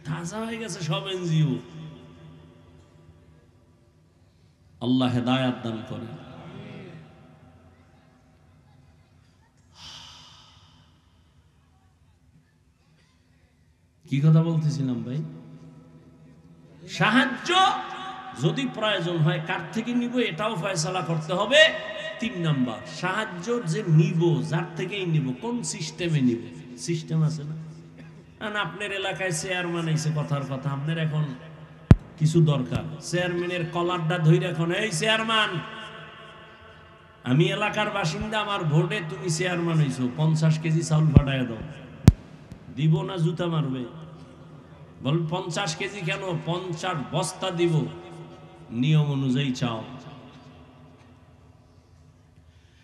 তাজা হয়ে গেছে সব এনজিও। আল্লাহ হেদায়েত দান করেন। কি কথা বলতেছিলাম ভাই? সাহায্য যদি প্রয়োজন হয় কার থেকে নিব এটাও ফয়সালা করতে হবে। 3 নাম্বার, সাহায্য যে নিব যার থেকেই নিব, কোন সিস্টেমে নিব। সিস্টেম আছে না? আপনার এলাকায় চেয়ারম্যান এসে কথার কথা, আপনার এখন কিছু দরকার, চেয়ারম্যানের কলারটা ধরে এখন, এই চেয়ারম্যান আমি এলাকার বাসিন্দা, আমার ভোটে তুমি চেয়ারম্যান হইছো, 50 কেজি চাউল ফাটায় দাও। দিব না জুতা মারবে? বল 50 কেজি কেন, 50 বস্তা দিব, নিয়ম অনুযায়ী চাও।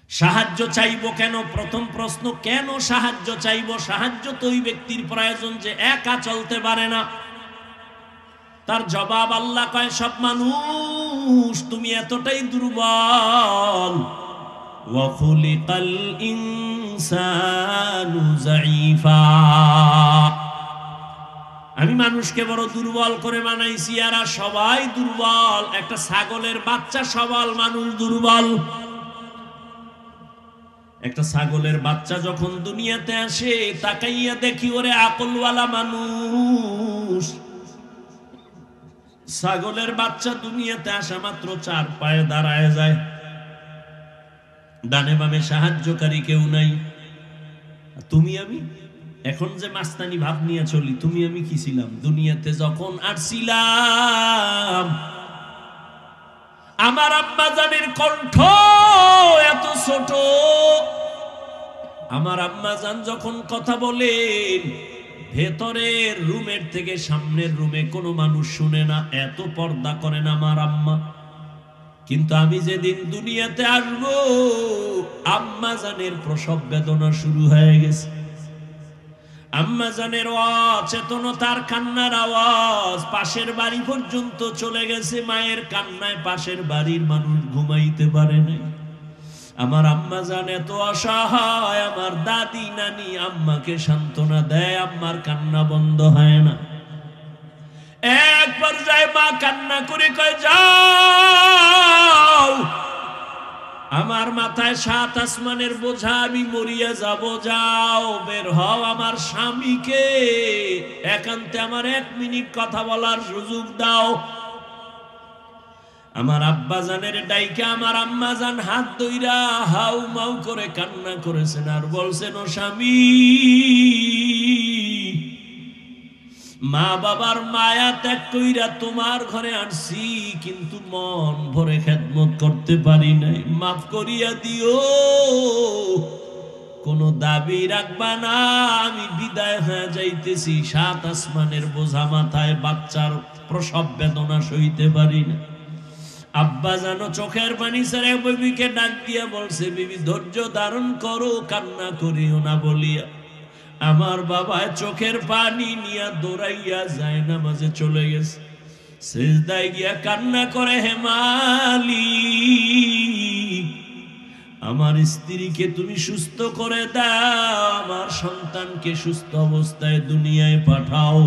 সাহায্য চাইবো কেন? প্রথম প্রশ্ন, কেন সাহায্য চাইবো? সাহায্য তো ওই ব্যক্তির প্রয়োজন যে একা চলতে পারে না। তার জবাব আল্লাহ কয়, সব মানুষ তুমি এতটাই দুর্বল। ওয়া খুলিকাল ইনসানু যায়ীফা, আমি মানুষকে বড় দুর্বল করে বানাইছি, এরা সবাই দুর্বল। একটা ছাগলের বাচ্চা সবল, মানুষ দুর্বল। একটা ছাগলের বাচ্চা যখন দুনিয়াতে আসে, তাকাইয়া দেখি ওরে আকলওয়ালা মানুষ। ছাগলের বাচ্চা দুনিয়াতে আসা মাত্র 4 পায়ে দাঁড়ায় যায়, ডানে বামে সাহায্যকারী কেউ নাই। তুমি আমি এখন যে মাস্তানি ভাব নিয়ে চলি, তুমি আমি কি ছিলাম? দুনিয়াতে যখন আসছিলাম, আমার আম্মা জানের কণ্ঠ এত ছোট। আমার আম্মা জান যখন কথা বলেন, ভেতরের রুমের থেকে সামনের রুমে কোনো মানুষ শুনে না, এত পর্দা করেন আমার আম্মা। কিন্তু আমি যেদিন দুনিয়াতে আসবো, আম্মা জানের প্রসব বেদনা শুরু হয়ে গেছে। আম্মা জানের অচেতনতার কান্নার আওয়াজ পাশের বাড়ি পর্যন্ত চলে গেছে। মায়ের কান্নায় পাশের বাড়ির মানুষ ঘুমাইতে পারে নাই। আমার আম্মা জান এত অসহায়, আমার দাদি নানি আম্মাকে সান্ত্বনা দেয়, আম্মার কান্না বন্ধ হয় না। এক পর্যায়ে মা কান্না করে কয়, যাও, আমার মাথায় 7 আসমানের বোঝা, আমি মরিয়া যাব, যাও বের হও, আমার স্বামীকে একান্তে আমার 1 মিনিট কথা বলার সুযোগ দাও। আমার আব্বা জানের ডাইকা আমার আম্মা জান হাত ধইরা হাউ মাউ করে কান্না করেছেন আর বলছেন, ও স্বামী, মা বাবার মায়া ত্যাগ কইরা তোমার ঘরে আসছি, কিন্তু মন ভরে খেদমত করতে পারি নাই, মাফ করিয়া দিও। কোনো দাবি রাখবা না, আমি বিদায় হয়ে যাইতেছি, সাত আসমানের বোঝা মাথায়, বাচ্চার প্রসব বেদনা সইতে পারি না। আব্বা জানো চোখের পানি ছেড়ে বিবিকে ডাক দিয়া বলছে, বিবি ধৈর্য ধারণ করো, কান্না করিও না বলিয়া। আমার বাবা চোখের পানি নিয়া দৌড়াইয়া যায় নামাজে চলে গেছে, সিজদায় গিয়া কান্না করে, হে মালিক, আমার স্ত্রীকে তুমি সুস্থ করে দাও, আমার সন্তানকে সুস্থ অবস্থায় দুনিয়ায় পাঠাও।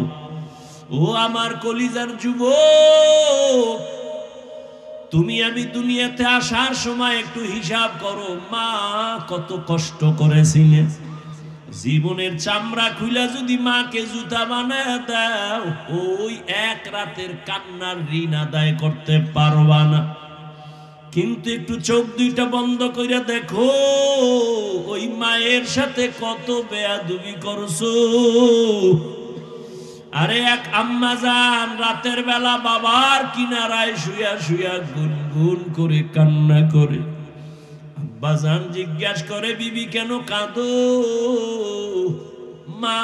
ও আমার কলিজার যুবক, তুমি আমি দুনিয়াতে আসার সময় একটু হিসাব করো, মা কত কষ্ট করেছিলেন। জীবনের চামড়া খুইলা যদি মাকে জুতা বানায় দাও, ওই এক রাতের কান্নার ঋণ আদায় করতে পারবা না। কিন্তু একটু চোখ দুইটা বন্ধ কইরা দেখো, ওই মায়ের সাথে কত বেয়াদবি করছো। আরে এক আম্মা জান রাতের বেলা বাবার কিনারায় শুয়া শুয়া গুনগুন করে কান্না করে। আব্বা জান জিজ্ঞাস করে, বিবি কেন কাঁদো? মা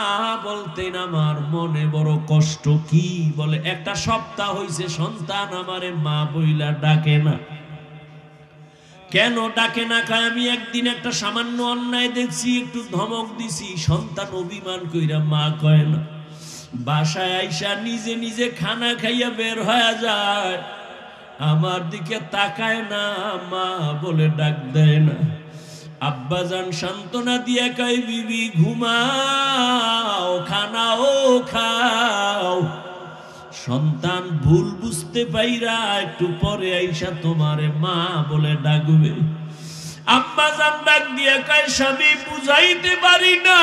বলতেন, আমার মনে বড় কষ্ট। কি বলে? একটা সপ্তাহ হইছে সন্তান আমারে মা বইলা ডাকে না। কেন ডাকে না কয়, আমি একদিন একটা সামান্য অন্যায় দেখছি, একটু ধমক দিছি, সন্তান অভিমান কইরা মা কয় না। বাসায় আইসা নিজে নিজে খানা খাইয়া বের হয়ে যায়, আমার দিকে তাকায় না, মা বলে ডাক দেয় না। আব্বা জান সান্ত্বনা দিয়া কয়, বিবি ঘুমাও, খানাও খাও। সন্তান ভুল বুঝতে পাইরা একটু পরে আইসা তোমারে মা বলে ডাকবে। আব্বা জান ডাক দিয়া কয়, স্বামী বুঝাইতে পারি না,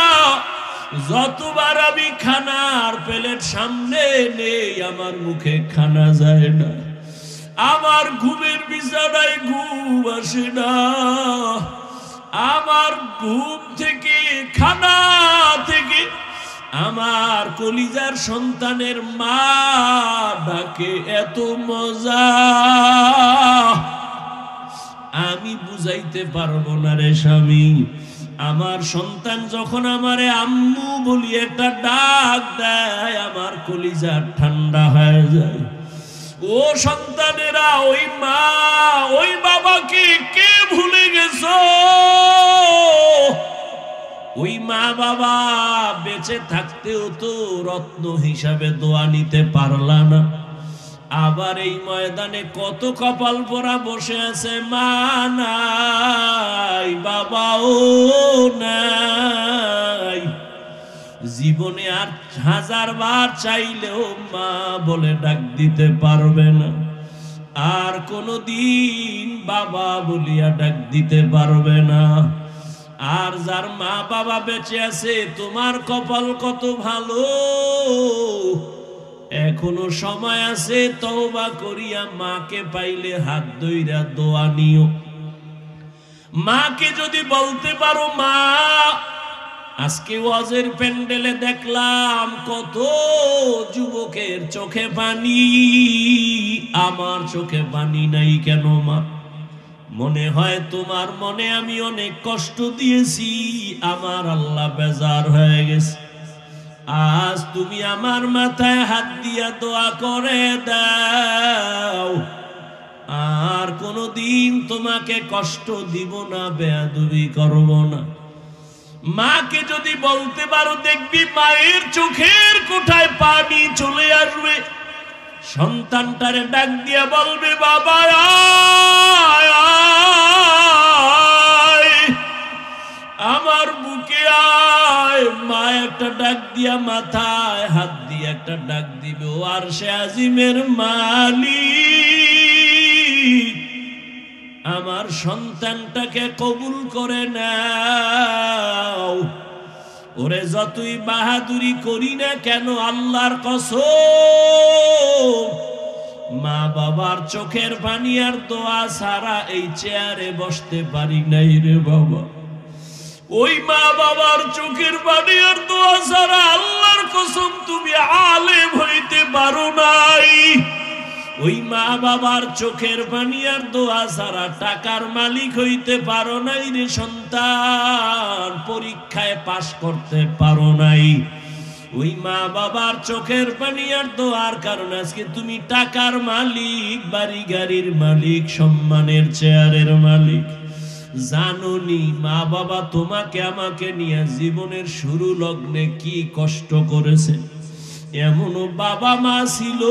যতবার আমি খানার প্লেট সামনে নেই আমার মুখে খানা যায় না, আমার ঘুমের বিছানায় ঘুম আসে না, আমার ঘুম থেকে খানা থেকে আমার কলিজার সন্তানের মা ডাকে এত মজা, আমি বুঝাইতে পারবো না রে স্বামী। আমার সন্তান যখন আমারে আম্মু বলি একটা ডাক দেয়, আমার কলিজা ঠান্ডা হয়ে যায়। ও সন্তানেরা, ওই মা ওই বাবাকে কে ভুলে গেছো? ওই মা বাবা বেঁচে থাকতেও তো রত্ন হিসাবে দোয়া নিতে পারলা না। আবার এই ময়দানে কত কপাল পরা বসে আছে, মা নাই, বাবাও নাই। জীবনে আর 1000 বার চাইলেও মা বলে ডাক দিতে পারবে না, আর কোনদিন বাবা বলিয়া ডাক দিতে পারবে না। আর যার মা বাবা বেঁচে আছে, তোমার কপাল কত ভালো, এখনো সময় আছে, তওবা করিয়া মাকে পাইলে হাত ধইরা দোয়া নিও। মাকে যদি বলতে পারো, মা আজকে ওয়াজের প্যান্ডেলে দেখলাম কত যুবকের চোখে পানি, আমার চোখে পানি নাই কেন মা? মনে হয় তোমার মনে আমি অনেক কষ্ট দিয়েছি, আমার আল্লাহ বেজার হয়ে গেছে। আজ তুমি আমার মাথায় হাত দিয়া দোয়া করে দাও, আর কোনদিন তোমাকে কষ্ট দিব না, বেয়াদবি করব না। মাকে যদি বলতে পারো, দেখবি মায়ের চোখের কোঠায় পানি চলে আসবে। সন্তানটারে ডাক দিয়া বলবে, বাবা আয় আয়, আমার বুকে আয়। মা একটা ডাক দিয়া মাথায় হাত দিয়ে একটা ডাক দিবে, ও আরশে আজিমের মালিক, আমার সন্তানটাকে কবুল করে নাও। ওরে যতই বাহাদুরি করি না কেন, আল্লাহর কসম, মা বাবার চোখের পানি আর দোয়া ছাড়া এই চেয়ারে বসতে পারি নাই রে বাবা। ওই মা বাবার চোখের পানি আর দোয়া ছাড়া আল্লাহর কসম তুমি আলেম হইতে পারো নাই। ওই মা বাবার চোখের পানি আর দোয়া ছাড়া টাকার মালিক হইতে পারো নাই রে সন্তান, পরীক্ষায় পাশ করতে পারো নাই। ওই মা বাবার চোখের পানি আর দোয়ার কারণে আজকে তুমি টাকার মালিক, বাড়ি গাড়ির মালিক, সম্মানের চেয়ারের মালিক। জানোনি মা বাবা তোমাকে আমাকে নিয়ে জীবনের শুরু লগ্নে কি কষ্ট করেছে? এমনও বাবা মা ছিল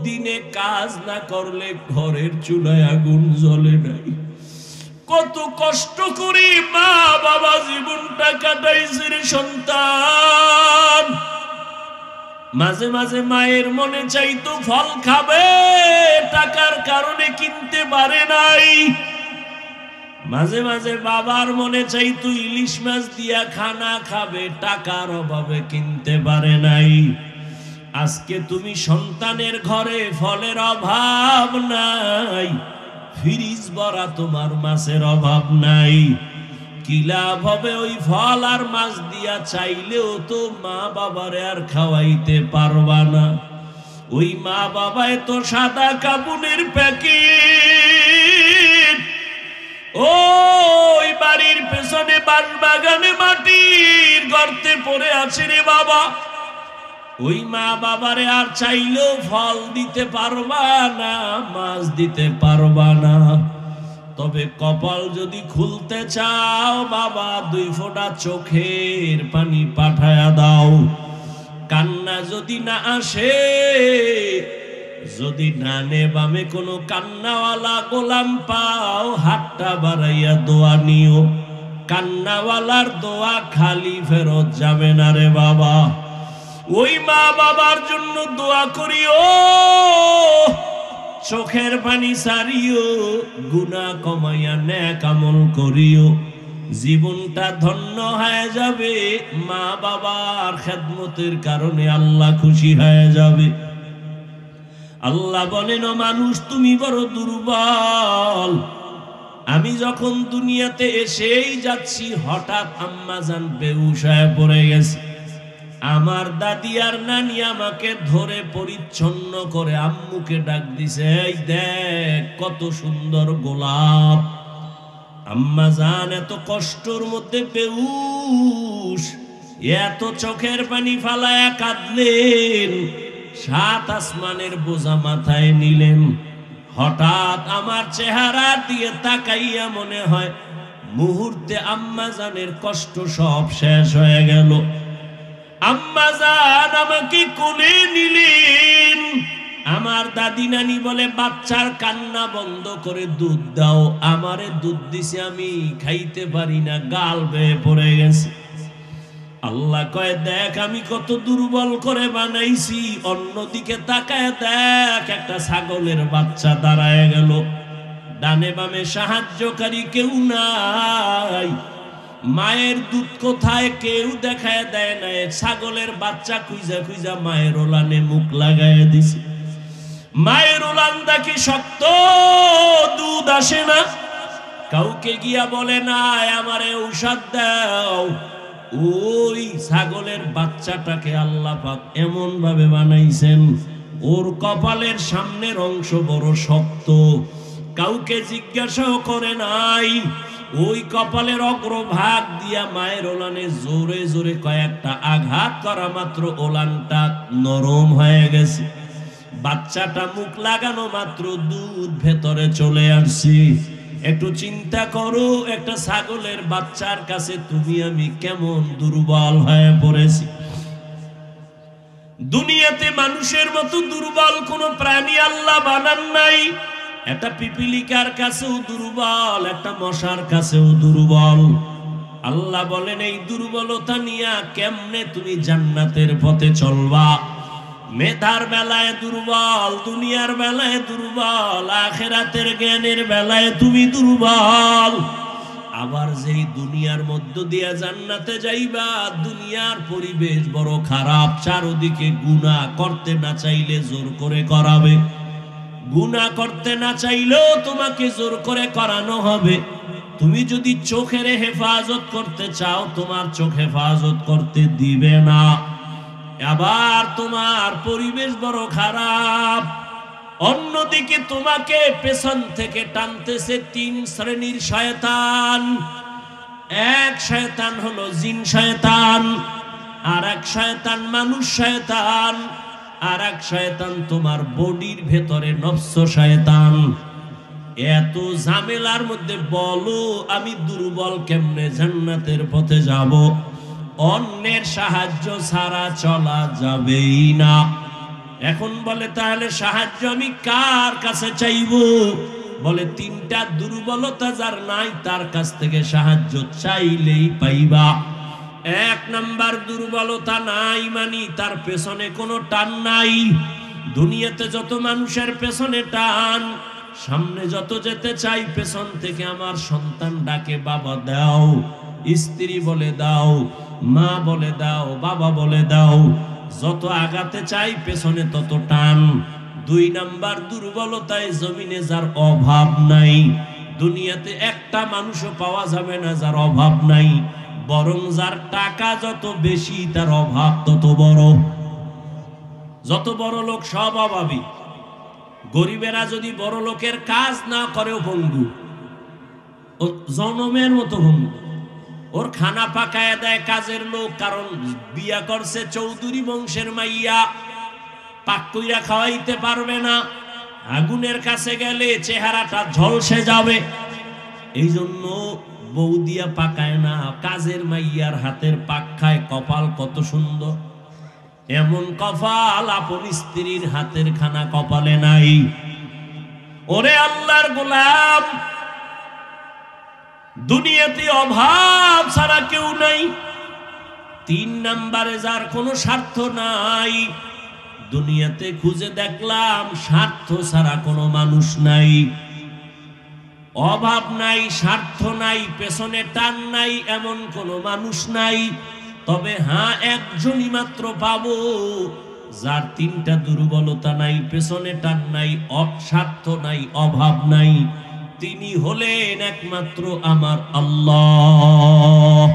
দিনে কাজ না করলে ঘরের চুলায় আগুন জ্বলে নাই। কত কষ্ট করে মা বাবা জীবনটা কাটাইছে রে সন্তান। মাঝে মাঝে মায়ের মনে চাইতো ফল খাবে, টাকার কারণে কিনতে পারে নাই। মাঝে মাঝে বাবার মনে চাইতো ইলিশ মাছ দিয়া খানা খাবে, টাকার অভাবে কিনতে পারে নাই। আজকে তুমি সন্তানের ঘরে ফলের অভাব নাই, ফ্রিজ ভরা তোমার মাছের অভাব নাই। কি লাভ হবে ওই ফল আর মাছ দিয়া? চাইলেও তো মা বাবারে আর খাওয়াইতে পারবা না। ওই মা বাবায় তো সাদা কাপুনের প্যাকেট, ওই বাড়ির পেছনে বাগানে মাটির গর্তে পড়ে আছে রে বাবা। ওই মা বাবারে আর চাইলেও ফল দিতে পারবা না, মাছ দিতে পারবা না। তবে কপাল যদি খুলতে চাও বাবা, 2 ফোঁটা চোখের পানি পাঠায়া দাও। কান্না যদি না আসে, যদি ডানে বামে কোনো কান্নাওয়ালা গোলাম পাও, হাতটা বাড়াইয়া দোয়া নিও। কান্নাওয়ালার দোয়া খালি ফেরত যাবে না রে বাবা। ওই মা বাবার জন্য দোয়া করিও, চোখের পানি সারিও, গুনাহ কমাইয়া নেক আমল করিও। জীবনটা ধন্য হয়ে যাবে, মা বাবার খেদমতের কারণে আল্লাহ খুশি হয়ে যাবে। আল্লাহ বলেন, ও মানুষ তুমি বড় দুর্বল। আমি যখন দুনিয়াতে এসেই যাচ্ছি, হঠাৎ আম্মাজান বেহুশ হয়ে পড়ে গেছে। আমার দাদি আর নানি আমাকে ধরে পরিচ্ছন্ন করে আম্মুকে ডাক দিছে, এই দেখ কত সুন্দর গোলাপ। আম্মাজান এত কষ্টর মধ্যে বেহুশ, এত চোখের পানি ফালায়া কাঁদলেন, 7 আসমানের বোঝা মাথায় নিলেন। হঠাৎ আমার চেহারা দিয়ে তাকাইয়া মনে হয় মুহূর্তে আম্মাজানের কষ্ট সব শেষ হয়ে গেল। আম্মাজান আমাকে কোলে নিলেন। আমার দাদি নানি বলে, বাচ্চার কান্না বন্ধ করে দুধ দাও। আমারে দুধ দিছে, আমি খাইতে পারি না, গাল বেয়ে পড়ে গেছে। আল্লাহ কয়, দেখ আমি কত দুর্বল করে বানাইছি। অন্যদিকে তাকায় দেখ, একটা ছাগলের বাচ্চা দাঁড়ায় গেল। ডানে বামে সাহায্যকারী কেউ নাই। মায়ের দুধ কোথায় কেউ দেখায় দেয় না। ছাগলের বাচ্চা খুঁজা খুঁজা মায়ের ওলানে মুখ লাগায় দিছে। মায়ের ওলান দেখি শক্ত, দুধ আসে না। কাউকে গিয়া বলে না আমারে ঔষধ দাও। ওই ছাগলের বাচ্চাটাকে আল্লাহ পাক এমন ভাবে বানাইছেন, ওর কপালের সামনের অংশ বড় শক্ত। কাউকে জিজ্ঞাসাও করে নাই। ওই কপালের অগ্রভাগ দিয়া মায়ের ওলানে জোরে জোরে কয়েকটা আঘাত করা মাত্র ওলানটা নরম হয়ে গেছে। বাচ্চাটা মুখ লাগানো মাত্র দুধ ভেতরে চলে আসছে। একটু চিন্তা করো, একটা ছাগলের বাচ্চার কাছে তুমি আমি কেমন দুর্বল হয়ে পড়েছি। দুনিয়াতে মানুষের মতো দুর্বল কোন প্রাণী আল্লাহ বানান নাই। একটা পিপিলিকার কাছেও দুর্বল, একটা মশার কাছেও দুর্বল। আল্লাহ বলেন, এই দুর্বলতা নিয়ে কেমনে তুমি জান্নাতের পথে চলবা? মেধার বেলায় দুর্বল, দুনিয়ার বেলায় দুর্বল, আখিরাতের জ্ঞানের বেলায় তুমি দুর্বল। আবার যেই দুনিয়ার মধ্য দিয়া জান্নাতে যাইবা, দুনিয়ার পরিবেশ বড় খারাপ, চারদিকে গুনাহ, করতে না চাইলে জোর করে করাবে। গুনাহ করতে না চাইলেও তোমাকে জোর করে করানো হবে। তুমি যদি চোখের হেফাজত করতে চাও তোমার চোখ হেফাজত করতে দিবে না। আবার তোমার পরিবেশ বড় খারাপ, অন্যদিকে তোমাকে পেছন থেকে টানতেছে তিন শ্রেণীর শয়তান। এক শয়তান হলো জিন শয়তান, আর এক শয়তান মানুষ শয়তান, আর এক শয়তান তোমার বডির ভেতরে নফস শয়তান। এত ঝামেলার মধ্যে বলো আমি দুর্বল কেমনে জান্নাতের পথে যাব? অন্যের সাহায্য ছাড়া চলা যাবেই না। এখন বলে তাহলে সাহায্য আমি কার কাছে চাইব? বলে তিনটা দুর্বলতা যার নাই তার কাছ থেকে সাহায্য চাইলেই পাইবা। এক নাম্বার দুর্বলতা নাই মানে তার পেছনে কোনো টান নাই। দুনিয়াতে যত মানুষের পেছনে টান, সামনে যত যেতে চাই পেছন থেকে আমার সন্তান ডাকে বাবা দাও, স্ত্রী বলে দাও, মা বলে দাও, বাবা বলে দাও, যত আগাতে চাই পেছনে তত টান। দুই নাম্বার দুর্বলতায় জমিনে যার অভাব নাই। দুনিয়াতে একটা মানুষও পাওয়া যাবে না যার অভাব নাই, বরং যার টাকা যত বেশি তার অভাব তত বড়। যত বড় লোক সব অভাবী। গরিবেরা যদি বড় লোকের কাজ না করেও ভঙ্গু, ও জনমের মতো ভঙ্গু। ওর খানা পাকায় দেয় কাজের লোক, কারণ বিয়া করছে চৌধুরী বংশের মাইয়া, পাক কইরা খাওয়াইতে পারবে না। আগুনের কাছে গেলে চেহারাটা ঝলসে যাবে, এই জন্য বউ দিয়া পাকায় না, কাজের মাইয়ার হাতের পাক খায়। কপাল কত সুন্দর, এমন কপাল আপন স্ত্রীর হাতের খানা কপালে নাই। ওরে আল্লাহর গোলাম, দুনিয়াতে অভাব ছাড়া কেউ নাই। তিন নাম্বারে যার কোনো স্বার্থ নাই। দুনিয়াতে খুঁজে দেখলাম স্বার্থ ছাড়া কোনো মানুষ নাই। অভাব নাই, স্বার্থ নাই, পেছনে টান নাই, এমন কোনো মানুষ নাই। তবে হ্যাঁ, একজনই মাত্র পাবো যার তিনটা দুর্বলতা নাই, পেছনে টান নাই, স্বার্থ নাই, অভাব নাই। তিনি হলেন একমাত্র আমার আল্লাহ।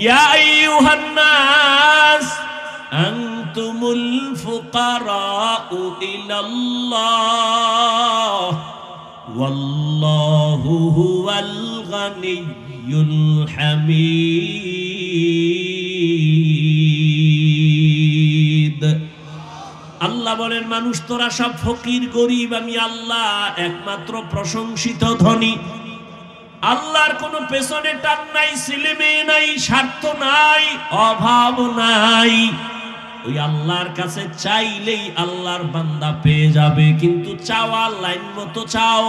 ইয়া আইয়ুহান নাস আনতুমুল ফুকারাউ ইলাল্লাহ ওয়াল্লাহু হুয়াল গানিয়্যুল হামিদ। আল্লাহ বলেন মানুষ তোরা সব ফকির গরিব, আমি আল্লাহ একমাত্র প্রশংসিত ধনী। আল্লাহর কোনো পেছনে টান নাই, ছেলে মেয়ে নাই, স্বার্থ নাই, অভাব নাই। ওই আল্লাহর কাছে চাইলেই আল্লাহর বান্দা পেয়ে যাবে, কিন্তু চাওয়া লাইন মতো চাও,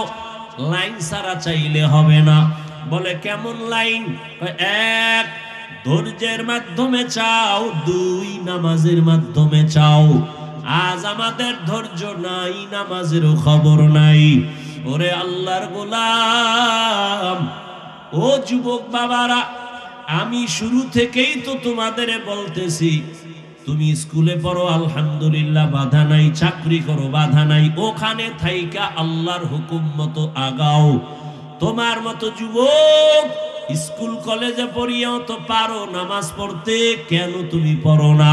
লাইন ছাড়া চাইলে হবে না। বলে কেমন লাইন? এক, ধৈর্যের মাধ্যমে চাও। দুই, নামাজের মাধ্যমে চাও। আজ আমাদের ধৈর্য নাই, নামাজেরও খবর নাই। ওরে আল্লাহর গোলাম, ও যুবক বাবারা, আমি শুরু থেকেই তো তোমাদের বলতেছি, তুমি স্কুলে পড়ো আলহামদুলিল্লাহ, বাধা নাই। চাকরি করো, বাধা নাই। ওখানে থাইকা আল্লাহর হুকুম মতো আগাও। তোমার মতো যুবক স্কুল কলেজে পড়িয়াও তো পারো নামাজ পড়তে, কেন তুমি পড়ো না?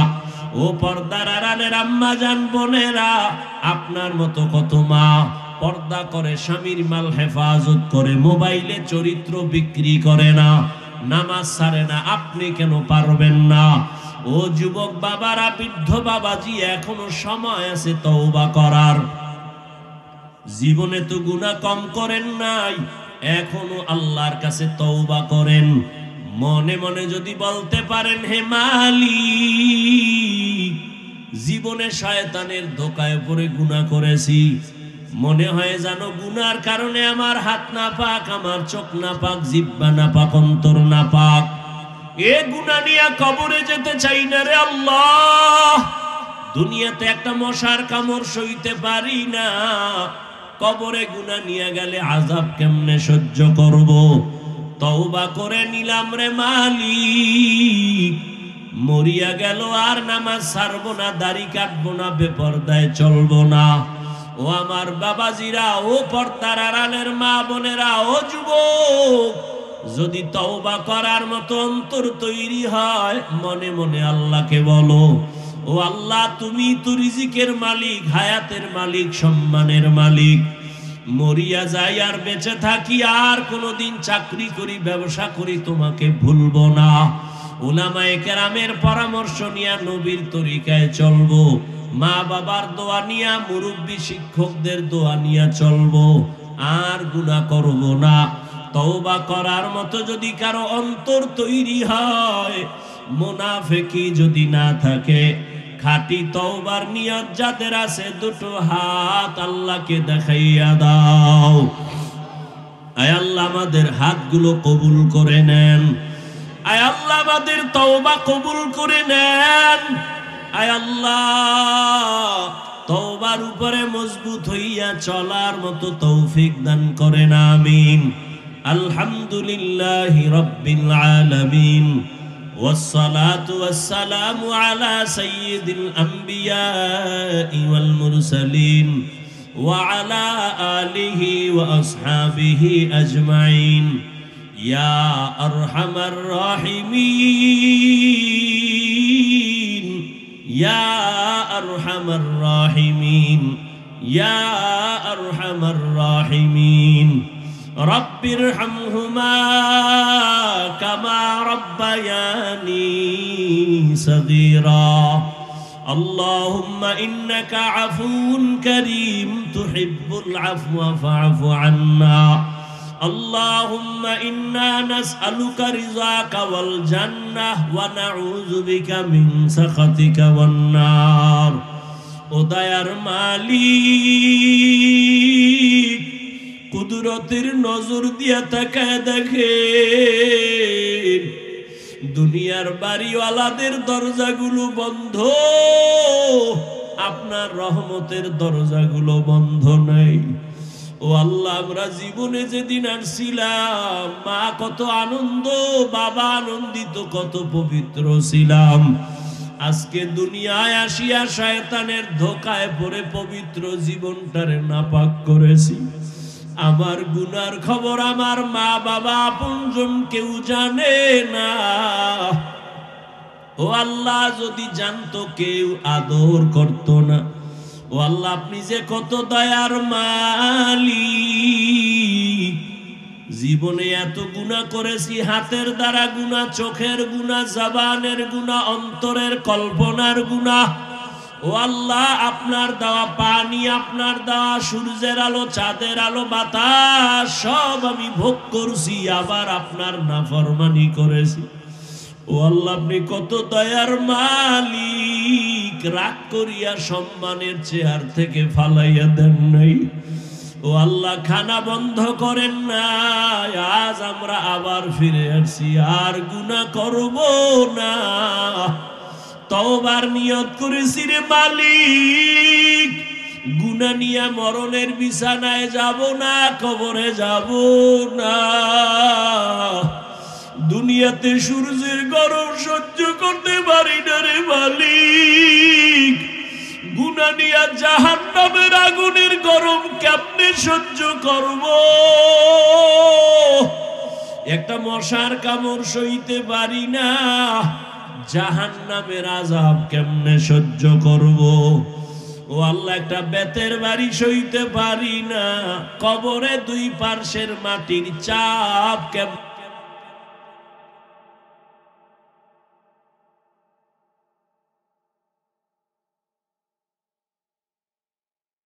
ও পর্দার আড়ালের আম্মা জান বোনেরা, আপনার মতো কত মা পর্দা করে, স্বামীর মাল হেফাজত করে, মোবাইলে চরিত্র বিক্রি করে না, নামাজ ছাড়ে না, আপনি কেন পারবেন না? ও যুবক বাবারা, বৃদ্ধ বাবাজি, এখনো সময় আছে তওবা করার। জীবনে তো গুনাহ কম করেন নাই, এখনো আল্লাহর কাছে তওবা করেন। মনে মনে যদি বলতে পারেন, হে মালিক, জীবনে শয়তানের ধোকায় পড়ে গুনাহ করেছি, মনে হয় জানো গুনার কারণে আমার হাত না পাক, আমার চোখ না পাক, জিহ্বা না পাক, অন্তর না পাক। এ গুনাহ নিয়ে কবরে যেতে চাই না রে আল্লাহ। দুনিয়াতে একটা মশার কামড় সইতে পারি না, কবরে গুনাহ নিয়ে গেলে আযাব কেমনে সহ্য করব? তওবা করে নিলাম রে মালিক, মরিয়া গেল আর নামাজ ছাড়বো না, দাড়ি কাটবো না, বেপরদায় চলবো না। ও ও আমার বাবাজিরা, ও পর্দার আড়ালের মা বোনেরা, ও যুবক, যদি তওবা করার মতো অন্তর তৈরি হয়, মনে মনে আল্লাহকে বলো, ও আল্লাহ, তুমি তো রিজিকের মালিক, হায়াতের মালিক, সম্মানের মালিক। মরিয়া যাই আর বেঁচে থাকি আর কোনোদিন চাকরি করি, ব্যবসা করি, তোমাকে ভুলবো না। উলামায়ে কেরামের পরামর্শ নিয়ে নবীর তরিকায় চলবো, মা বাবার দোয়া নিয়া, মুরব্বী শিক্ষকদের দোয়া নিয়া চলবো, আর গুনাহ করব না। তওবা করার মতো যদি কারো অন্তর তৈরি হয়, মুনাফিকি যদি না থাকে, খাঁটি তওবার নিয়ত যাদের আছে, দুটো হাত আল্লাহকে দেখাইয়া দাও। আয় আল্লাহ, আমাদের হাতগুলো কবুল করে নেন। আয় আল্লাহ, আমাদের তওবা কবুল করে নেন। আয় আল্লাহ, তওবার উপরে মজবুত হইয়া চলার মতো তৌফিক দান করেন, আমিন। আলহামদুলিল্লাহি রাব্বিল আলামিন, ওয়াসসালাতু ওয়াসসালামু আলা সাইয়্যিদিল আমবিয়াই ওয়াল মুরসালিন ওয়া আলা আলিহি ওয়া আসহাবিহি আজমাইন। ইয়া আরহামার রাহিমিন, ইয়া আরহামার রাহিমিন, ইয়া আরহামার রাহিমিন। রব্বির হামহুমা কামা রব্বায়ানি সগীরা। আল্লাহুম্মা ইন্নাকা আফুউন কারীম তুহিব্বুল আফওয়া ফা'ফু আন্না। আল্লাহুম্মা ইন্না নাসআলুকা রিযাকা ওয়াল জান্নাহ ওয়া নাউযু বিকা মিন সাখাতিকা ওয়ান নার। ও দয়ার মালিক, কুদরতের নজর দিয়া তাকায় দেখেন, দুনিয়ার বাড়িওয়ালাদের দরজাগুলো বন্ধ, আপনার রহমতের দরজাগুলো বন্ধ নাই। ও আল্লাহ, আমরা জীবনে যেদিন আসছিলাম, মা কত আনন্দ, বাবা আনন্দিত, কত পবিত্র ছিলাম। আজকে দুনিয়ায় আসিয়া শয়তানের ধোকায় পড়ে পবিত্র জীবনটারে নাপাক করেছি। আমার গুনার খবর আমার মা বাবা আপনজন কেউ জানে না। ও আল্লাহ, যদি জানতো কেউ আদর করত না। ও আল্লাহ, আপনি যে কত দয়ার মালিক। জীবনে এত গুনাহ করেছি, হাতের দ্বারা গুনাহ, চোখের গুনাহ, জবানের গুনাহ, অন্তরের কল্পনার গুনাহ। ও আল্লাহ, আপনার দেওয়া পানি, আপনার দেওয়া সূর্যের আলো, চাঁদের আলো, বাতাস সব আমি ভোগ করছি, আবার আপনার নাফরমানি করেছি। ও আল্লাহ, আপনি কত দয়ার মালিক, রাগ করিয়া সম্মানের চেয়ার থেকে ফালাইয়া দেন নাই। ও আল্লাহ, খানা বন্ধ করেন না। আজ আমরা আবার ফিরে আসছি, আর গুনাহ করব না। তওবার নিয়ত করেছি রে মালিক, গুনাহ নিয়ে মরণের বিছানায় যাব না, কবরে যাব না। দুনিয়াতে সূর্যের গরম সহ্য করতে পারি না রে মালিক, গুনাহ নিয়ে জাহান্নামের আগুনের গরম কেমনে সহ্য করব? একটা মশার কামড় সইতে পারি না, জাহান্নামের আযাব কেমনে সহ্য করব? ও আল্লাহ, একটা বেতের বাড়ি সইতে পারি না, কবরে দুই পার্শ্বের মাটির চাপ কেমনে